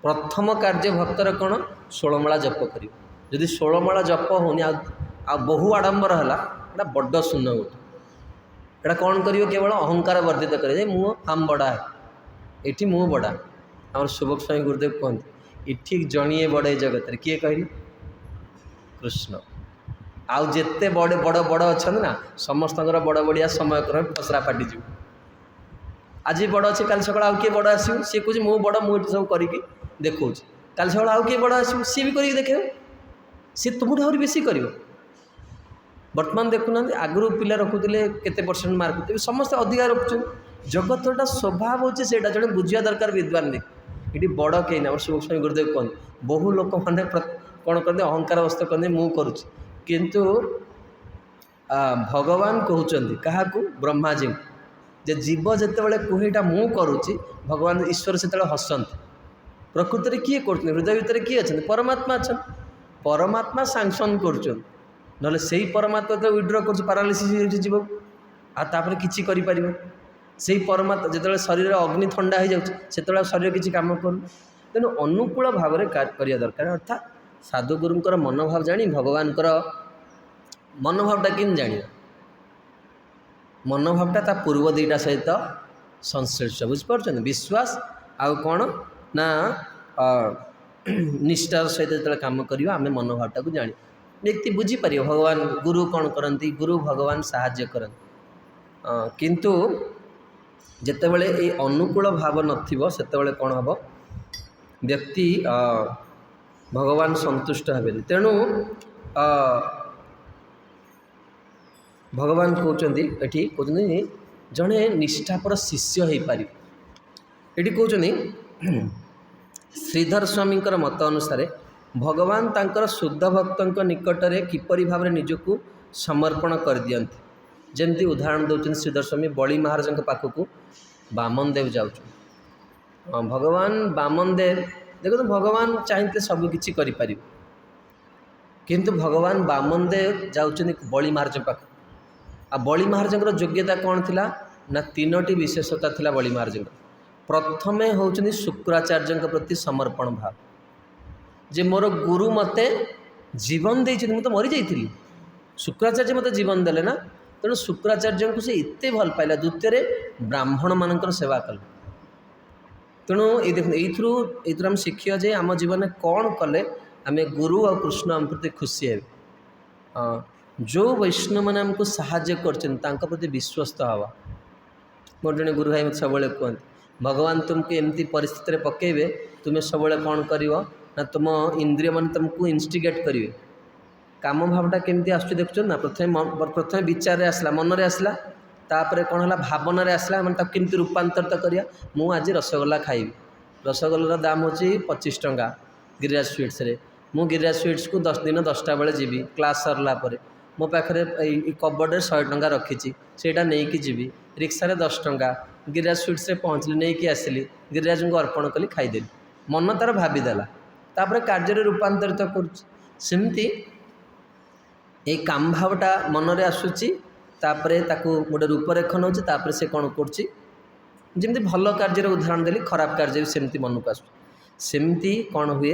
प्रथम कार्य भक्तर कौन 16 माला जप कर जदि 16 माला जप होनी आ बहु आडंबर है बड़ शून्य गोटे यहाँ कौन कर केवल अहंकार वर्धित करे मु आम बड़ा है ये मु बड़ा आम शुभक स्वामी गुरुदेव कहते इठी जणिए बड़े जगत किए कहली कृष्ण आउ जेते बड़े बड़ बड़ अच्छा ना समस्त बड़ बड़िया समय क्रम फसरा फाटी आज बड़ अच्छे काली सका आउ किए बड़ आसो सी कहे मु बड़ मुझे सब करके देखा काली सका आउ किए बड़ आसो सी भी करके देखे सी तुमठू आहरी बेसी कर बर्तमान देखुना आगु पिला रखुले केते परसेंट मार्क समस्त अधिकार रखुन जगतटा स्वभाव होचे सेटा जड़े बुझिया दरकार विद्वान ये बड़ कहीं ना शुभ स्वामी गुरुदेव कहते बहु लोक मैंने कौन करते अहंकार अवस्था कहते मु करुँच किंतु भगवान कहते क्या ब्रह्माजी जे जीव जिते कहेटा मु करुँची भगवान ईश्वर से हसंत प्रकृति किए कर हृदय भितर किए अच्छा परमात्मा अच्छा परमात्मा सांसन कर से परमात्मा तो विड्र कर पारालिसिस जीव आपर किसी कर से परमात्मा जो शरीर अग्नि ठंडा हो जाए शरीर किसी कम कर तेणु अनुकूल भाव करिया दरकार अर्थात साधु गुरुंकर मनोभाव जानी भगवान मनोभावटा कि जाना मनोभावटा पूर्व दुईटा सहित संश्लिष्ट बुझीपार विश्वास आउ कौन ना निष्ठार सहित जो कम कर आम मनोभावटा को जानी व्यक्ति बुझीपर भगवान गुरु कौन करती गुरु भगवान साहाय्य करते किंतु जितेबाला ये अनुकूल भाव नथिबो सेतेबाला कौन हम व्यक्ति भगवान संतुष्ट हेबे तेणु भगवान कहते ये कहते जड़े निष्ठापर शिष्य हो पारि ये कहते श्रीधर स्वामी मत अनुसार भगवान तांकर शुद्ध भक्त निकट में किपरि भाव निजक समर्पण कर दियंती जमती उदाहरण दौरान श्रीधर स्वामी बड़ी महाराज पाखक बामन देव जाऊँ भगवान बामन देव देखो भगवान चाहते सबकि कर किंतु भगवान बामन देव जाऊँ बड़ी महाराज पाख आ बड़ी महाराज योग्यता कौन थी ना 3टी विशेषता थिला बड़ी महाराज प्रथमे होउछनी शुक्राचार्य प्रति समर्पण भाव जे मोर गुरु मते जीवन दे तो मरी जाइली शुक्राचार्य मते जीवन देले ना तेणु शुक्राचार्य को से एते भल पाइला द्वितीय ब्राह्मण मानकर सेवा कले तेणु ये देख ये आम शिखिया जे आम जीवन कौन कले आम गुरु और कृष्ण आम प्रति खुशी है जो वैष्णव मैंने आमको साहाय्य कर प्रति विश्वस्त हवा मोर जड़े गुरु भाई मत सब कहते भगवान तुमको एमती परिस्थिति पकेबे तुम्हें सब कौन कर ना तुम इंद्रिय मान तुमको इन्स्टिगेट करेंगे काम भावटा केमती आस देखुन ना प्रथम विचार आसला मन में आसला तापर कौन है भावना आसला मैंने केमती रूपांतरित करिया मु आज रसगोल्ला खाइबी रसगोल्लार दाम हो 25 टंका गिरिराज स्वीट्स रे मु गिरिराज स्वीट्स को 10 दिन 10टा बेले जीवी क्लास सरला मो पाखे कबर्ड 100 टंका रखी सेटा नहीं कि जीवी रिक्सा 10 टंका गिरिराज स्वीट्स रे पहुँचली नहीं कि आसली गिरिराज को अर्पण कली खाईदेली मन तार भावीदेला तापर कार्य रूपांतरित करमती ये काम भावटा मन में आसूची तापर ताकू गोटे रूपरेख नौ से कौन करमती भल कार्य उदाहरण देली खराब कार्य भी सेमती मन को आसमती कौन हुए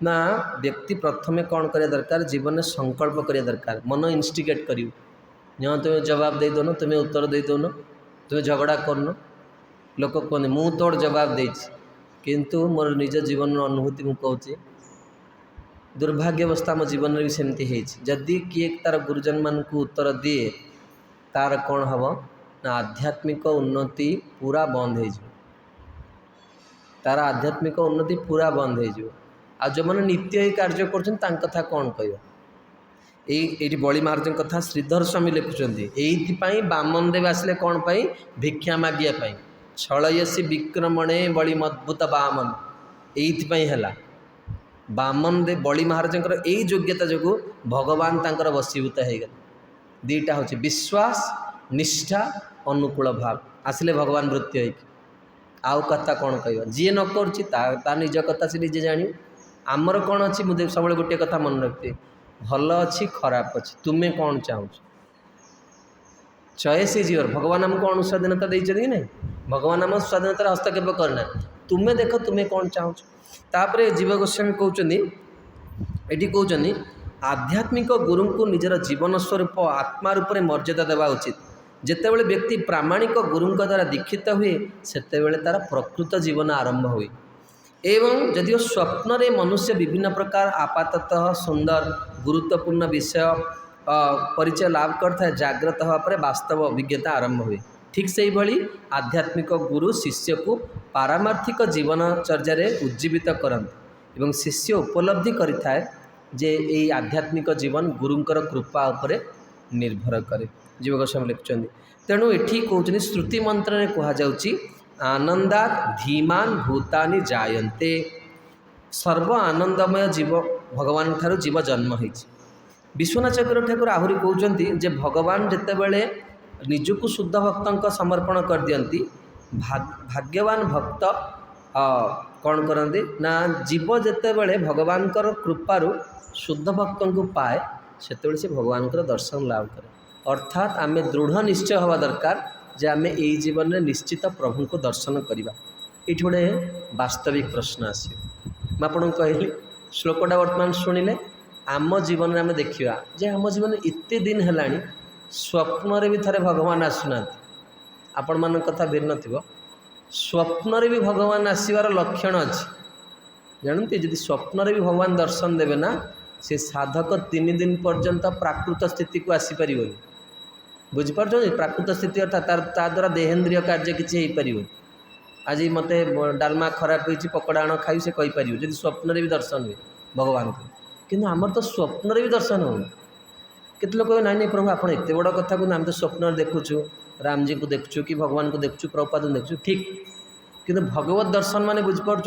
ना व्यक्ति प्रथमे कौन करिया दरकार जीवन में संकल्प करिया दरकार मन इन्स्टिगेट करू तुम्हें जवाब दे दौन तुम्हें उत्तर दे दौन तुम्हें झगड़ा करन लोक कहते मु तोड़ जवाब देछि किंतु मोर निज जीवन अनुभूति मु कहूँ दुर्भाग्यवस्था मो जीवन में भी सेमती जदि किए तार गुरुजन मान को उत्तर दिए तार कौन हम ना आध्यात्मिक उन्नति पूरा बंद हो तार आध्यात्मिक उन्नति पूरा बंद हो आ जो मैंने नित्य ही कार्य कथा कौन कह ये बड़ी महाराज कथा श्रीधर स्वामी लिखुंट ये बामन देव आसिले कौन पाई भिक्षा मागिया छलयसी विक्रमणे बड़ी मद्भुत बामन ये है बामन देव बड़ी महाराज यही योग्यता जो भगवान तांकर वशीभूत हो गए दीटा हूँ विश्वास निष्ठा अनुकूल भाव आसिले भगवान वृत्ति आउ कथा कौन कह जी न कर निज कथा से निजे जान आमर कौन अच्छी मुझे सब गोटे कथा मन रखते भल अच्छी खराब अच्छी तुम्हें कौन चाहूँ चॉइस इज योर भगवान आमको कौन स्वाधीनता देते कि नहीं भगवान आम स्वाधीनतार हस्तक्षेप करना तुम्हें देख तुम्हें कौन चाहूँ तापर जीव गोस्वामी कहते ये कहते आध्यात्मिक गुरु को निजर जीवन स्वरूप आत्मा रूप में मर्यादा देवा उचित जितेबाला व्यक्ति प्रामाणिक गुरु द्वारा दीक्षित हुए सेतेबेले तार प्रकृत जीवन आरंभ हुए एवं जदिव स्वप्न रे मनुष्य विभिन्न प्रकार आपाततः सुंदर गुरुत्वपूर्ण विषय परिचय लाभ करता है जाग्रत हवा पर वास्तव अभिज्ञता आरंभ हुए ठीक से ही भली आध्यात्मिक गुरु शिष्य को पारमार्थिक जीवनचर्या उज्जीवित करते एवं शिष्य उपलब्धि करिथाए जे यही आध्यात्मिक जीवन गुरुंकर कृपा उपरे निर्भर करे जीव गोस्वामी लिखुं तेणु ये कहते श्रुति मंत्र में कहुच्छी आनंदात धीमान भूतानि जायन्ते सर्व आनंदमय जीव भगवान ठारू जीव जन्म होती विश्वनाथ चक्र ठाकुर आहरी कहते जे भगवान जितेबले निजको शुद्ध भक्त समर्पण कर दियंती भाग्यवान भक्त कौन करते ना जीव जितेबले भगवान कृपारू शुद्ध भक्त को पाए से भगवान दर्शन लाभ करे अर्थात आम दृढ़ निश्चय हवा दरकार जे आम यही जीवन में निश्चित प्रभु को दर्शन करवा ये गोटे वास्तविक प्रश्न आसो मुझे कहली श्लोकटा वर्तमान शुणिले आम जीवन में आम देखा जे आम जीवन एत दिन है स्वप्न भी थे भगवान आसुना आपण मान कथा भिन्न थी स्वप्न भी भगवान आसबार लक्षण अच्छी जानते जदि स्वप्न भी भगवान दर्शन देवे ना से साधक 3 दिन पर्यंत प्राकृत स्थिति को आसीपर बुझीपार प्राकृत स्थिति अर्थात ता द्वारा देहेन्द्रिय कार्य किसी हो पार आज मत डालमा खराब हो पकड़ा आण खाई से कहीपर जब स्वप्न भी दर्शन हुए भगवान को किंतु आमर तो स्वप्न भी दर्शन हो केत लोग ना नहीं प्रभु आप एत बड़ कथा को आम तो स्वप्न देखुचु राम जी को देखुचु कि भगवान को देखुचु प्रभुपाद को देखुचु ठीक किंतु भगवत दर्शन माने बुझीपार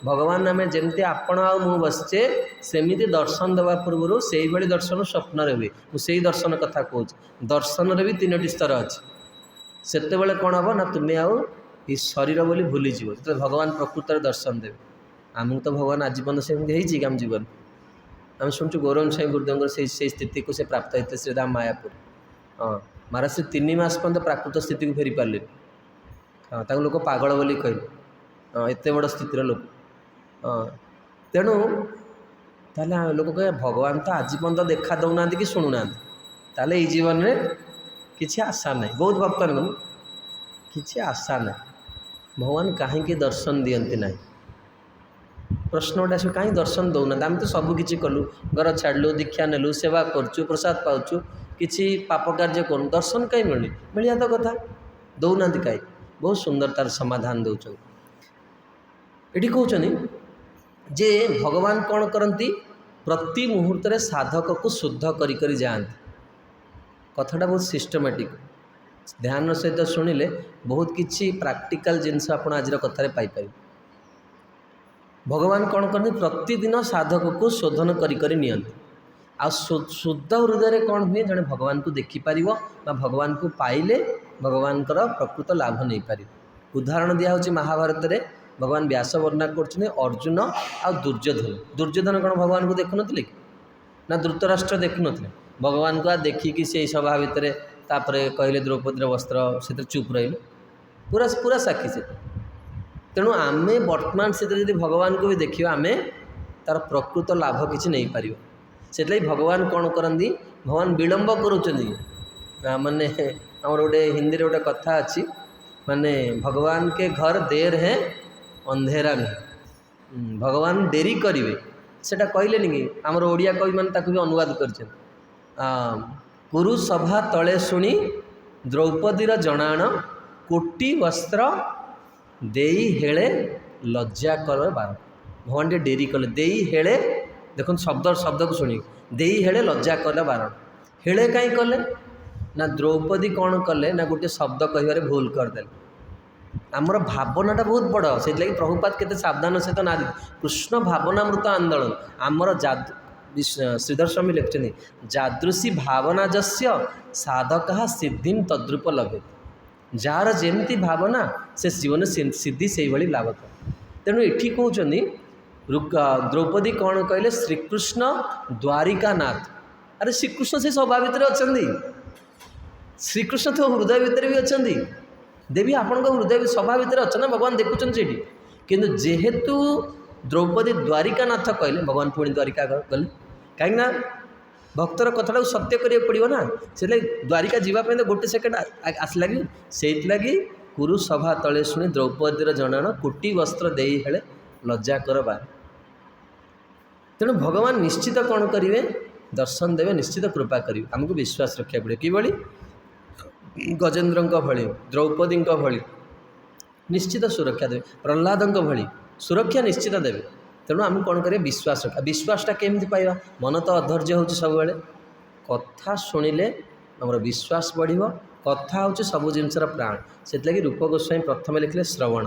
भगवान आम जमती आपण आ मु बसचे सेमती दर्शन देवा पूर्व से ही दर्शन स्वप्न हुए मुझे दर्शन कथा कहूँ दर्शन भी 3टी स्तर अच्छी सेतेबेले कौन हम ना तुम्हें आउ ये शरीर बोली भूलीज जो भगवान प्रकृत दर्शन देवे आमको तो भगवान आजीवन सेमती आम जीवन आम शुणु गौरव साई गुरुदेव से स्थिति को से प्राप्त होते श्रीधाम मायापुर हाँ महाराज से 3 मास पर्यंत प्राकृत स्थिति को फेरी पारे हाँ ताको लोक पागल बोली कहले हाँ एत बड़ स्थितिर लोक हाँ तेणु ताले लोक कहे भगवान तो आज पर्यंत देखा दौना कि शुणुना ताले ये जीवन में किसी आशा ना बहुत भक्त किसी आशा ना भगवान कहीं दर्शन दियंती ना प्रश्नटा से कहीं दर्शन दौना आम तो सबकि कलु घर छाड़लु दीक्षा नेलु सेवा करचु प्रसाद पाचु किसी पाप कार्य करूँ दर्शन कहीं मिलनी मिलिया तो कथा दौना कहीं बहुत सुंदर तार समाधान दौरान ये कहते जे भगवान कौन करती प्रति मुहूर्त साधक को शुद्ध करी जाती कथाटा बहुत सिस्टमेटिक ध्यान सहित शुणिले बहुत किसी प्रैक्टिकल जिनस आप आज कथार पाइपर भगवान कौन करते प्रतिदिन साधक को शोधन करी नियंती आ शुद्ध हृदय कौन हुए जड़े भगवान को देखिपर भगवान को पाइले भगवान प्रकृत लाभ नहीं पार उदाहरण दिया महाभारत रे भगवान व्यास वर्णना कर अर्जुन आ दुर्योधन कौन भगवान को देखु नी ना धृतराष्ट्र देखु नी भगवान को देखिकी से सभा भितर तापर कहले द्रौपदी वस्त्र से चुप रही पूरा पूरा साक्षी से तेणु आम वर्तमान से भगवान को भी देखा आम तार प्रकृत लाभ किसी नहीं पार से भगवान कौन करती भगवान विलंब करुँच माने आमर गोटे हिंदी गोटे कथा अच्छी माने भगवान के घर देर है अंधेरा नहीं भगवान डेरी करेंगे सेटा कहले कि आमर ओडिया कवि मैंने भी अनुवाद कर कुरु सभा तले शुणी द्रौपदीर जनाण कोटी वस्त्र देई हेले लज्जा कर बार भगवान टे डेरी कले देई हेले देखो शब्द शब्द को शुणी देई हेले लज्जा कले बारण हेले कहीं कले ना द्रौपदी कौन कले ना गोटे शब्द कह भूल करदे आमर भावनाटा बहुत बड़ से प्रभुपाद केते सावधान सहित ना कृष्ण भावनामृत आंदोलन आमर श्रीधर स्वामी लिखते जादृशी भावना जस्य साधक सिद्धि तद्रूप लभे जार जेमती भावना से जीवन सिद्धि से भाई लाभ था तेणु ये कहते द्रौपदी कौन कहले श्रीकृष्ण द्वारिकानाथ अरे श्रीकृष्ण से सभा भितर अच्छा श्रीकृष्ण तो हृदय भितर भी अच्छा देवी आपण हृदय सभा भितर अच्छा ना भगवान देखुं से किंतु जेहेतु द्रौपदी द्वारिकानाथ कहले भगवान पुणी द्वारिका गले कहीं भक्तर कथाटा सत्य करा पड़ो ना से द्वारिका जावाई तो गोटे सेकेंड आसला कि से कुरु सभा तले शुणी द्रौपदीर जनाण कोटी वस्त्र दे हेले लज्जा कर बार तेणु भगवान निश्चित कौन करेंगे दर्शन देवे निश्चित कृपा करेंगे आमको विश्वास रखा पड़े कि गजेन्द्र भली द्रौपदी भली निश्चित सुरक्षा देवे प्रहलाद भली सुरक्षा निश्चित देवे तेणु आम कौन करें विश्वास रखा विश्वासटा केमती पाइबा मन तो अधैर्य हो सब कथा शुणिले आमर विश्वास बढ़ कथा हूँ सब जिनसर प्राण से रूप गोस्वामी प्रथम लिखिले श्रवण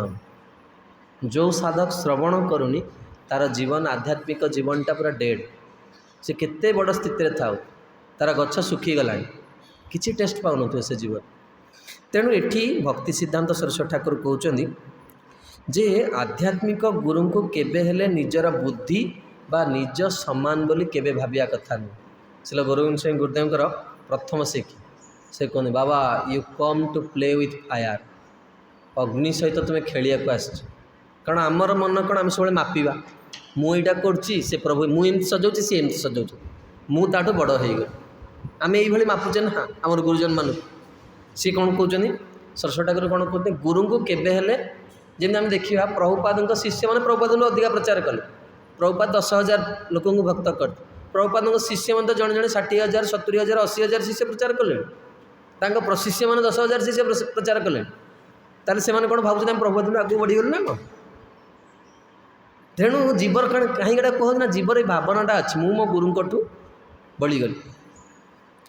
जो साधक श्रवण करूनी तार जीवन आध्यात्मिक जीवनटा पूरा डेड से केते बड़ स्थिति था तार गछ सुखीगला किसी टेस्ट पाऊन से जीवन तेणु एठी भक्ति सिद्धांत सरस्वती ठाकुर कहते जे आध्यात्मिक गुरु को केबे हेले निजर बुद्धि बा निज सम्मान बोली केबे भाविया कथा नहीं से गोरविंद सिंह गुरुदेव प्रथम शिक्षा से कहते बाबा you come to play with fire अग्नि सहित तुम्हें खेलिया को आस कारण आमर मन कौन आम सब मापिबा मुईटा करची से प्रभु मुझे सजाऊँ सी एमती सजाऊँ मुझे बड़ हो गए आम ये मापुचे ना आमर गुरुजन मान सी कौन कहते सरस्वती ठाकुर कौन कहते गुरु को केबे हेले जमी आम देखा प्रभुपाद शिष्य मैंने प्रभुपाद अधिका प्रचार कले प्रभुपाद 10,000 लोक भक्त कर प्रभुपाद शिष्य मैंने जड़े जड़े 60,000 70,000 80,000 शिष्य प्रचार कले शिष्य मैंने 10,000 शिष्य प्रचार कले ताले से कौन भावुँ प्रभुपाद आगे बढ़ीगल ना कौन तेणु जीवर कहीं कहते ना जीवर ये भावनाटा अच्छी मु मो गुरु बड़ीगली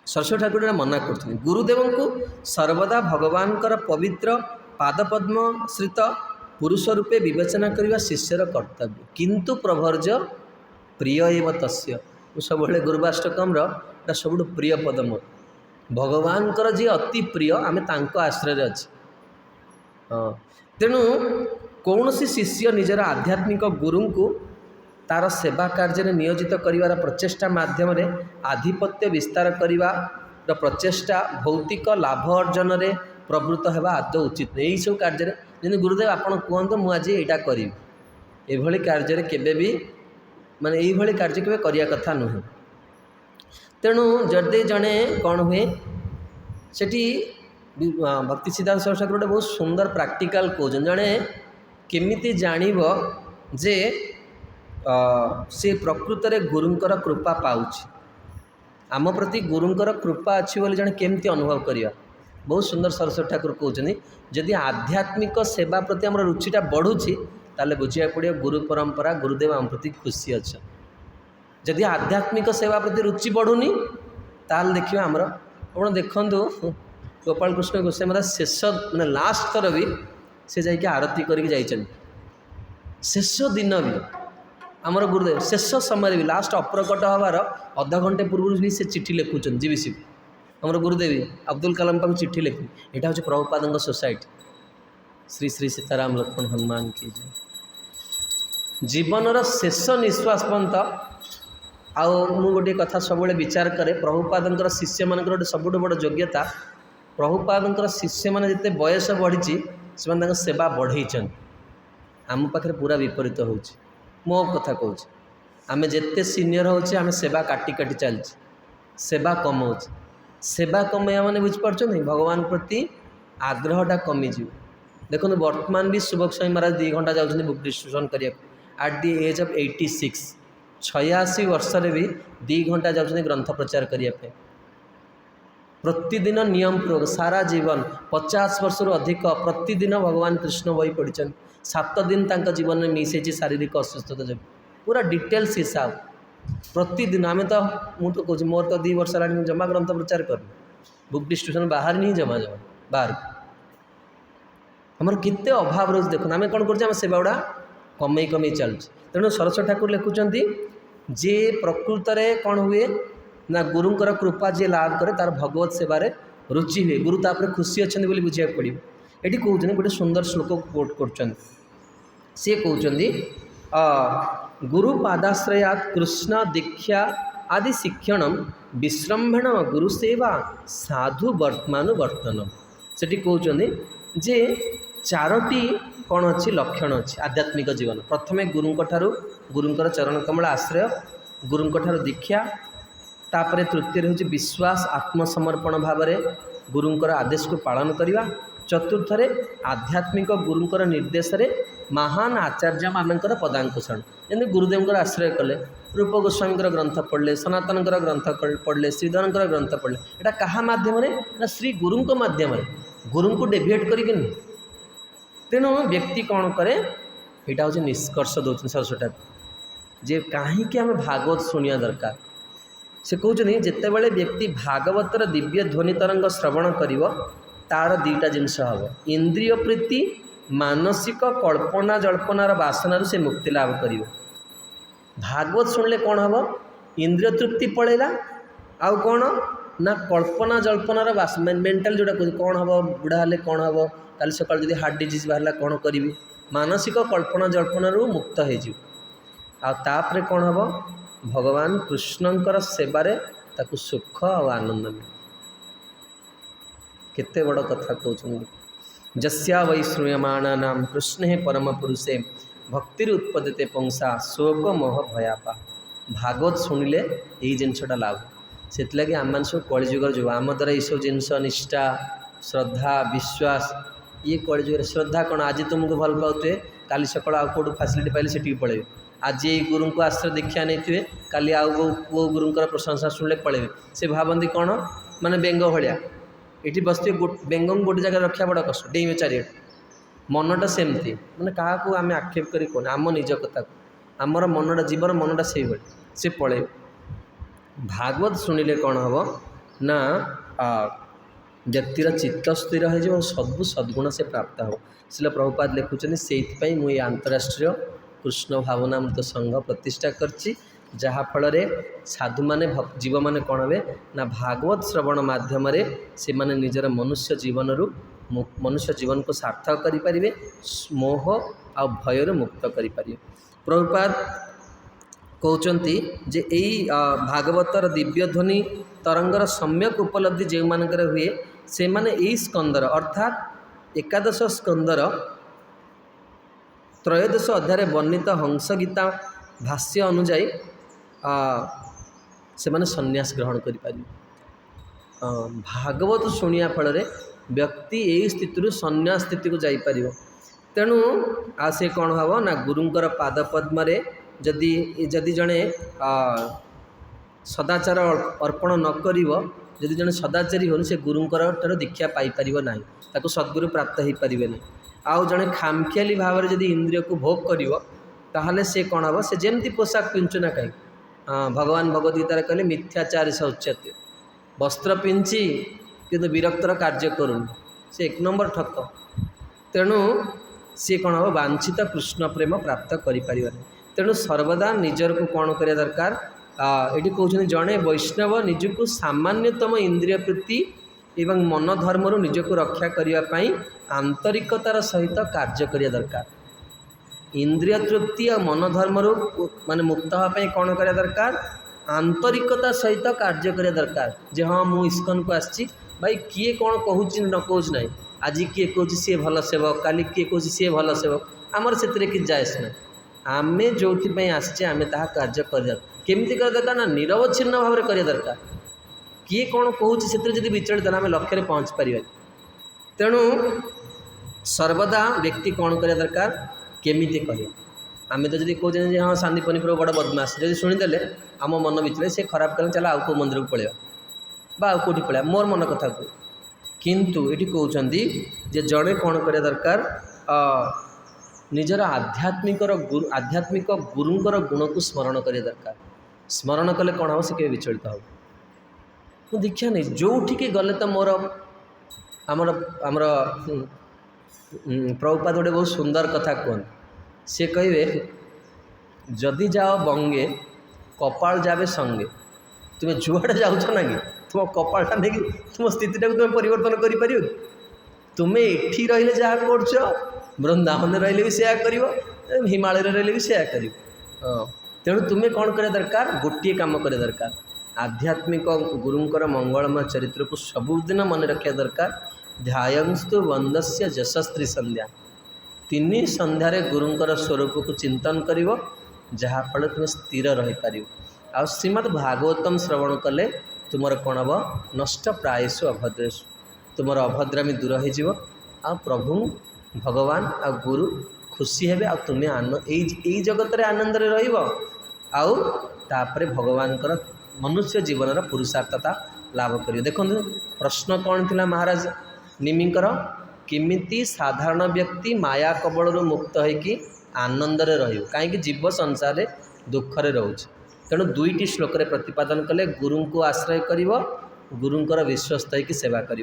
सरस्वती ठाकुर मना कर गुरुदेव को सर्वदा भगवान पवित्र पादपद्म श्रित पुरुष रूपे विवेचना करने शिष्यर कर्तव्य किंतु प्रभर्ज प्रिय एवं तस्य सब गुरुवाष्टकम सब प्रिय पद मोर भगवान जी अति प्रिय आम आश्रय अच्छे तेणु कौन सी शिष्य निजर आध्यात्मिक गुरु को तार सेवा कार्य नियोजित कर प्रचेषा मध्यम आधिपत्य विस्तार करने प्रचेषा भौतिक लाभ अर्जन में प्रवृत्त होगा आदौ उचित यही सब कार्य जमी गुरुदेव आपड़ कहते मुझे यहाँ करी ये कार्य केबे भी माने यही कार्य केबे करिया कथा नुहे तेणु जदि जड़े कौन हुए सेठी भक्ति सिद्धांत सरस्वती ठाकुर बहुत सुंदर प्राक्टिकल कहते जड़े केमिति जानिब जे से प्रकृत में गुरुंकर कृपा पाउछि आम प्रति गुरुंकर कृपा अच्छी बोली जड़े केमती अनुभव करिया बहुत सुंदर सरस्वती ठाकुर कहते जदि आध्यात्मिक सेवा प्रति आम रुचिटा बढ़ुची ताले बुझा पड़ो गुरु परंपरा गुरुदेव आम प्रति खुशी अच्छा। जदि आध्यात्मिक सेवा प्रति रुचि बढ़ुनी ताल देखिए आमर आप देखु गोपाल कृष्ण गोसाई महाराज शेष मैंने लास्ट थर भी से जाकि आरती करके शेष दिन भी आमर गुरुदेव शेष समय भी लास्ट अप्रकट हबार अध घंटे पूर्व भी से चिट्ठी लिखुन जीवीसी आमर गुरुदेव अब्दुल कलाम पाक चिट्ठी लिखु यहाँ हूँ प्रभुपाद सोसाइटी श्री श्री सीताराम लक्ष्मण हनुमान की जीवनर शेष निश्वास पर्यंत आउ मु गोटे कथा सब विचार करे प्रभुपाद शिष्य मान गोटे सबुठ बड़ योग्यता प्रभुपाद शिष्य मैंने जिते बयस बढ़ी से सेवा बढ़ई आम पाखे पूरा विपरीत हो मो कथा कहूँ आम जिते सीनियर होचे आम सेवा काटी काटी चलती सेवा कम सेवा कमैया मैंने बुझीपार भगवान प्रति आग्रहटा कमिज देखो वर्तमान भी शुभ गोस्वामी महाराज 2 घंटा जाऊँ बुक डिस्ट्रीब्यूशन करने एट दी एज ऑफ 86 86 वर्ष भी 2 घंटा जाऊँ ग्रंथ प्रचार करने प्रतिदिन नियम पूर्वक सारा जीवन 50 वर्ष अधिक प्रतिदिन भगवान कृष्ण बही पढ़ी 7 दिन तक जीवन में मिस होती शारीरिक असुस्थता जो पूरा डिटेल्स हिसाब प्रतिदिन आम तो मुझे कहूँ मोर तो 2 वर्ष है जमा ग्रंथ प्रचार कर बुक डिस्ट्रीब्यूशन बाहर नहीं जमा जमा बाहर आमर केते अभाव रोज देखो आम कौन कर सेवा गुड़ा कमे कमे चलुँ तेणु सरस्वती ठाकुर लिखुंट जे प्रकृत में कौन हुए ना गुरुंकर कृपा जी लाभ करे तार भगवत सेवार रुचि हुए गुरु तापर खुशी अच्छा बोली बुझा पड़ो ये कहते गोटे सुंदर श्लोक कोट कर सी कहते गुरु पादाश्रयात कृष्ण दीक्षा आदि शिक्षण विश्रम्भण गुरुसेवा साधु वर्तमानुवर्तनम से कहते जे 4टी कौन अच्छी लक्षण अच्छी आध्यात्मिक जीवन प्रथमे गुरुंकर चरण कमल आश्रय गुरुंर दीक्षा तापर तृतीय हूँ विश्वास आत्मसमर्पण भाव में गुरुंकर आदेश को पालन करवा चतुर्थ आध्यात्मिक गुरुंकर निर्देश रे महान आचार्य मानकर पदांकुशण जमी गुरुदेव आश्रय कले रूप गोस्वामी ग्रंथ पढ़ले सनातन ग्रंथ पढ़ले श्रीधर ग्रंथ पढ़ले यहाँ क्या मध्यम श्री गुरु मध्यम गुरु को डेविएट कर तेणु व्यक्ति कौन करे यहाँ हूँ निष्कर्ष दौरान सरस्वती जे कहीं आम भागवत शुणा दरकार से कहते जितेबाला व्यक्ति भागवतर दिव्य ध्वनि तरंग श्रवण कर तार 2टा जिनस हम इंद्रिय प्रीति मानसिक कल्पना जल्पनार बासनार से मुक्ति लाभ कर भागवत शुणिले कौन हम इंद्रिय तृप्ति पलैला आउ कौन ना कल्पना जल्पनार मेंटाल जोटा कहते कौन हम बुढ़ा हेल्ले कौन हम कल सकाल जब हार्ट डिजीज बाहर कौन करी मानसिक कल्पना जल्पनारू मुक्त होपर कौन हम भगवान कृष्णंकर सेवारे ताकू सुख और आनंद मिले केते बड़ कथा कहते जस्या वै श्रूयमाणा नाम कृष्णे परम पुरुषे भक्तिर उत्पद्यते पंसा शोक मोह भयापा भागवत शुणिले यही जिनसटा लाभ से लगे आम मैंने सब कलिजुगर जो आम द्वारा ये सब जिनस निष्ठा श्रद्धा विश्वास ये कलिजुगर श्रद्धा कौन आज तुमको भल पाते काली सकाल आउ कौट फैसिलिटी पाइले से पलैबे आज ये गुरु को आश्रय दीक्षा नहीं काली आउ वो गुरुंकर प्रशंसा शुणिले पलैबे से भावती कौन माने बेंग भाया ये बसते बेंग गोटे जगह रखा बड़ा कष्ट डेइबे चारिए मनटा सेमती मैंने क्या आम आक्षेप कर कौन आम निज कथा आमर मनटा जीवन मनटा से भाई से पलैबे भागवत शुणिले कौन हम ना व्यक्तिर चित्त स्थिर हो सबू सद्गुण से प्राप्त हो इसलिए प्रभुपाद लिखुं से मुझे अंतरराष्ट्रीय कृष्ण भावनामृत संघ प्रतिष्ठा करछि जहाँफल साधु माने जीव माने कौन हे ना भागवत श्रवण माध्यम से माने निजर मनुष्य जीवन रु मनुष्य जीवन को सार्थक करें मोह आ भयर मुक्त करें प्रभुपाद कहते जे यही भागवतर दिव्य ध्वनि तरंगर सम्यक उपलब्धि जो मानकर हुए से माने यही स्कंदर अर्थात 11 स्कंदर त्रयोदश अध्याय वर्णित हंस गीता भाष्य अनुजाई से माने सन्यास ग्रहण करें भागवत शुणिया फल व्यक्ति यही स्थिति सन्यास स्थिति को जापर तेणु आ से कौन हम ना गुरुंकर पाद पद्म जदि जड़े सदाचार अर्पण न करिवो जदि जन सदाचारी हो से गुरुंकर ठार दीक्षा पाइपर ना ताको सद्गुरु प्राप्त हो पारे ना आउ जड़े खामखियाली भाव में जब इंद्रिय को भोग कर से कौन हम से जमी पोशाक पिंधु ना कहीं भगवान भगवद्गीतार कहले मिथ्याचार से उच्यते वस्त्र पिंधि किंतु विरक्तर कार्य करूँ से एक नंबर ठक तेणु सी कौन हम वांछित कृष्ण प्रेम प्राप्त करें तेणु सर्वदा निजर को कौन करा दरकार ये कहते जड़े वैष्णव निजक सामान्यतम इंद्रिय प्रीति एवं मन धर्म निजक रक्षा करने आंतरिकतार सहित कार्य करिया दरकार इंद्रिय तृप्ति और मन धर्म माने मुक्त होगापी कौन करा दरकार आंतरिकता सहित कार्य करिया दरकार जे हाँ मु इस्कन को आसी भाई किए कौन कहूँ न कहूँ ना आज किए कहूँ सी भल सेवक काली किए कहूँ सी भल सेवक आमर से कि जायस ना आम जो आसचे आम ता कार्य करमी कर दरकार ना निरवच्छिन्न भाव में करिया दरकार किए कौन कहूँ से जब विचलित आम लक्ष्य पहुँच पार तेणु सर्वदा व्यक्ति कौन करिया दरकार केमिति कहे आम तो जब कहते हाँ सांदीपनी प्रभु बड़ बदमाश जब शुणीदे आम मन विचले से खराब कले चल आउ मंदिर को पलैया कौटी पलैया मोर मन कथा को किंतु ये कहते जे जड़े कौन करिया दरकार निजर आध्यात्मिक गुरुंकर गुण को स्मरण करिया दरकार स्मरण कले कौन हम से केवे विचलित हो मु दीक्षा नहीं जो गले तो मोर आमर आमर प्रभुपाद गोटे बहुत सुंदर कथा कहते सी कहे जदि जाओ बंगे कपाल जावे संगे तुम्हें जुआड़े जाऊच ना कि तुम कपालटा नहीं तुम स्थिति को तुम परिवर्तन कर तुम्हें एठी रहिले जहाँ कर वृंदावन रहिले भी सेया कर हिमालय रहिले भी सेया कर तेणु तुम्हें कौन करे दरकार गोटे काम करे दरकार आध्यात्मिक गुरुंकर मंगलमय चरित्र को सबुदिन मन रखा दरकार ध्यायंस्तु वंदस्य जशस्त्री संध्या तीन संध्यारे गुरुंकर स्वरूप को चिंतन कर जहाँफल तुम स्थिर रही पार आ श्रीमद् भागवतम श्रवण कले तुमर कौन हम नष्ट प्रायसु अभद्रेशु तुमर अभद्रामी दूर हो प्रभु भगवान आ गुरु खुशी हे आ तुम्हें जगत रे आनंद रे आउ तापरे भगवान मनुष्य जीवन पुरुषार्थता लाभ कर देखो प्रश्न कौन थी महाराज निमिंकर किमिति साधारण व्यक्ति माया कबल मुक्त होकि आनंद रे कहीं जीव संसार दुखरे रोचे तेणु दुईटी श्लोक प्रतिपादन कले गुरु को आश्रय कर गुरुंकर विश्वस्त होकि सेवा कर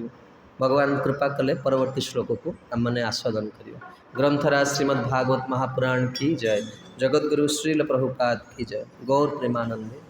भगवान कृपा कले परवर्ती श्लोक को आम मैंने आस्वादन कर ग्रंथराज श्रीमद् भागवत महापुराण की जय जगतगुरु श्रील प्रभुपाद की जय गौर प्रेमानंदे।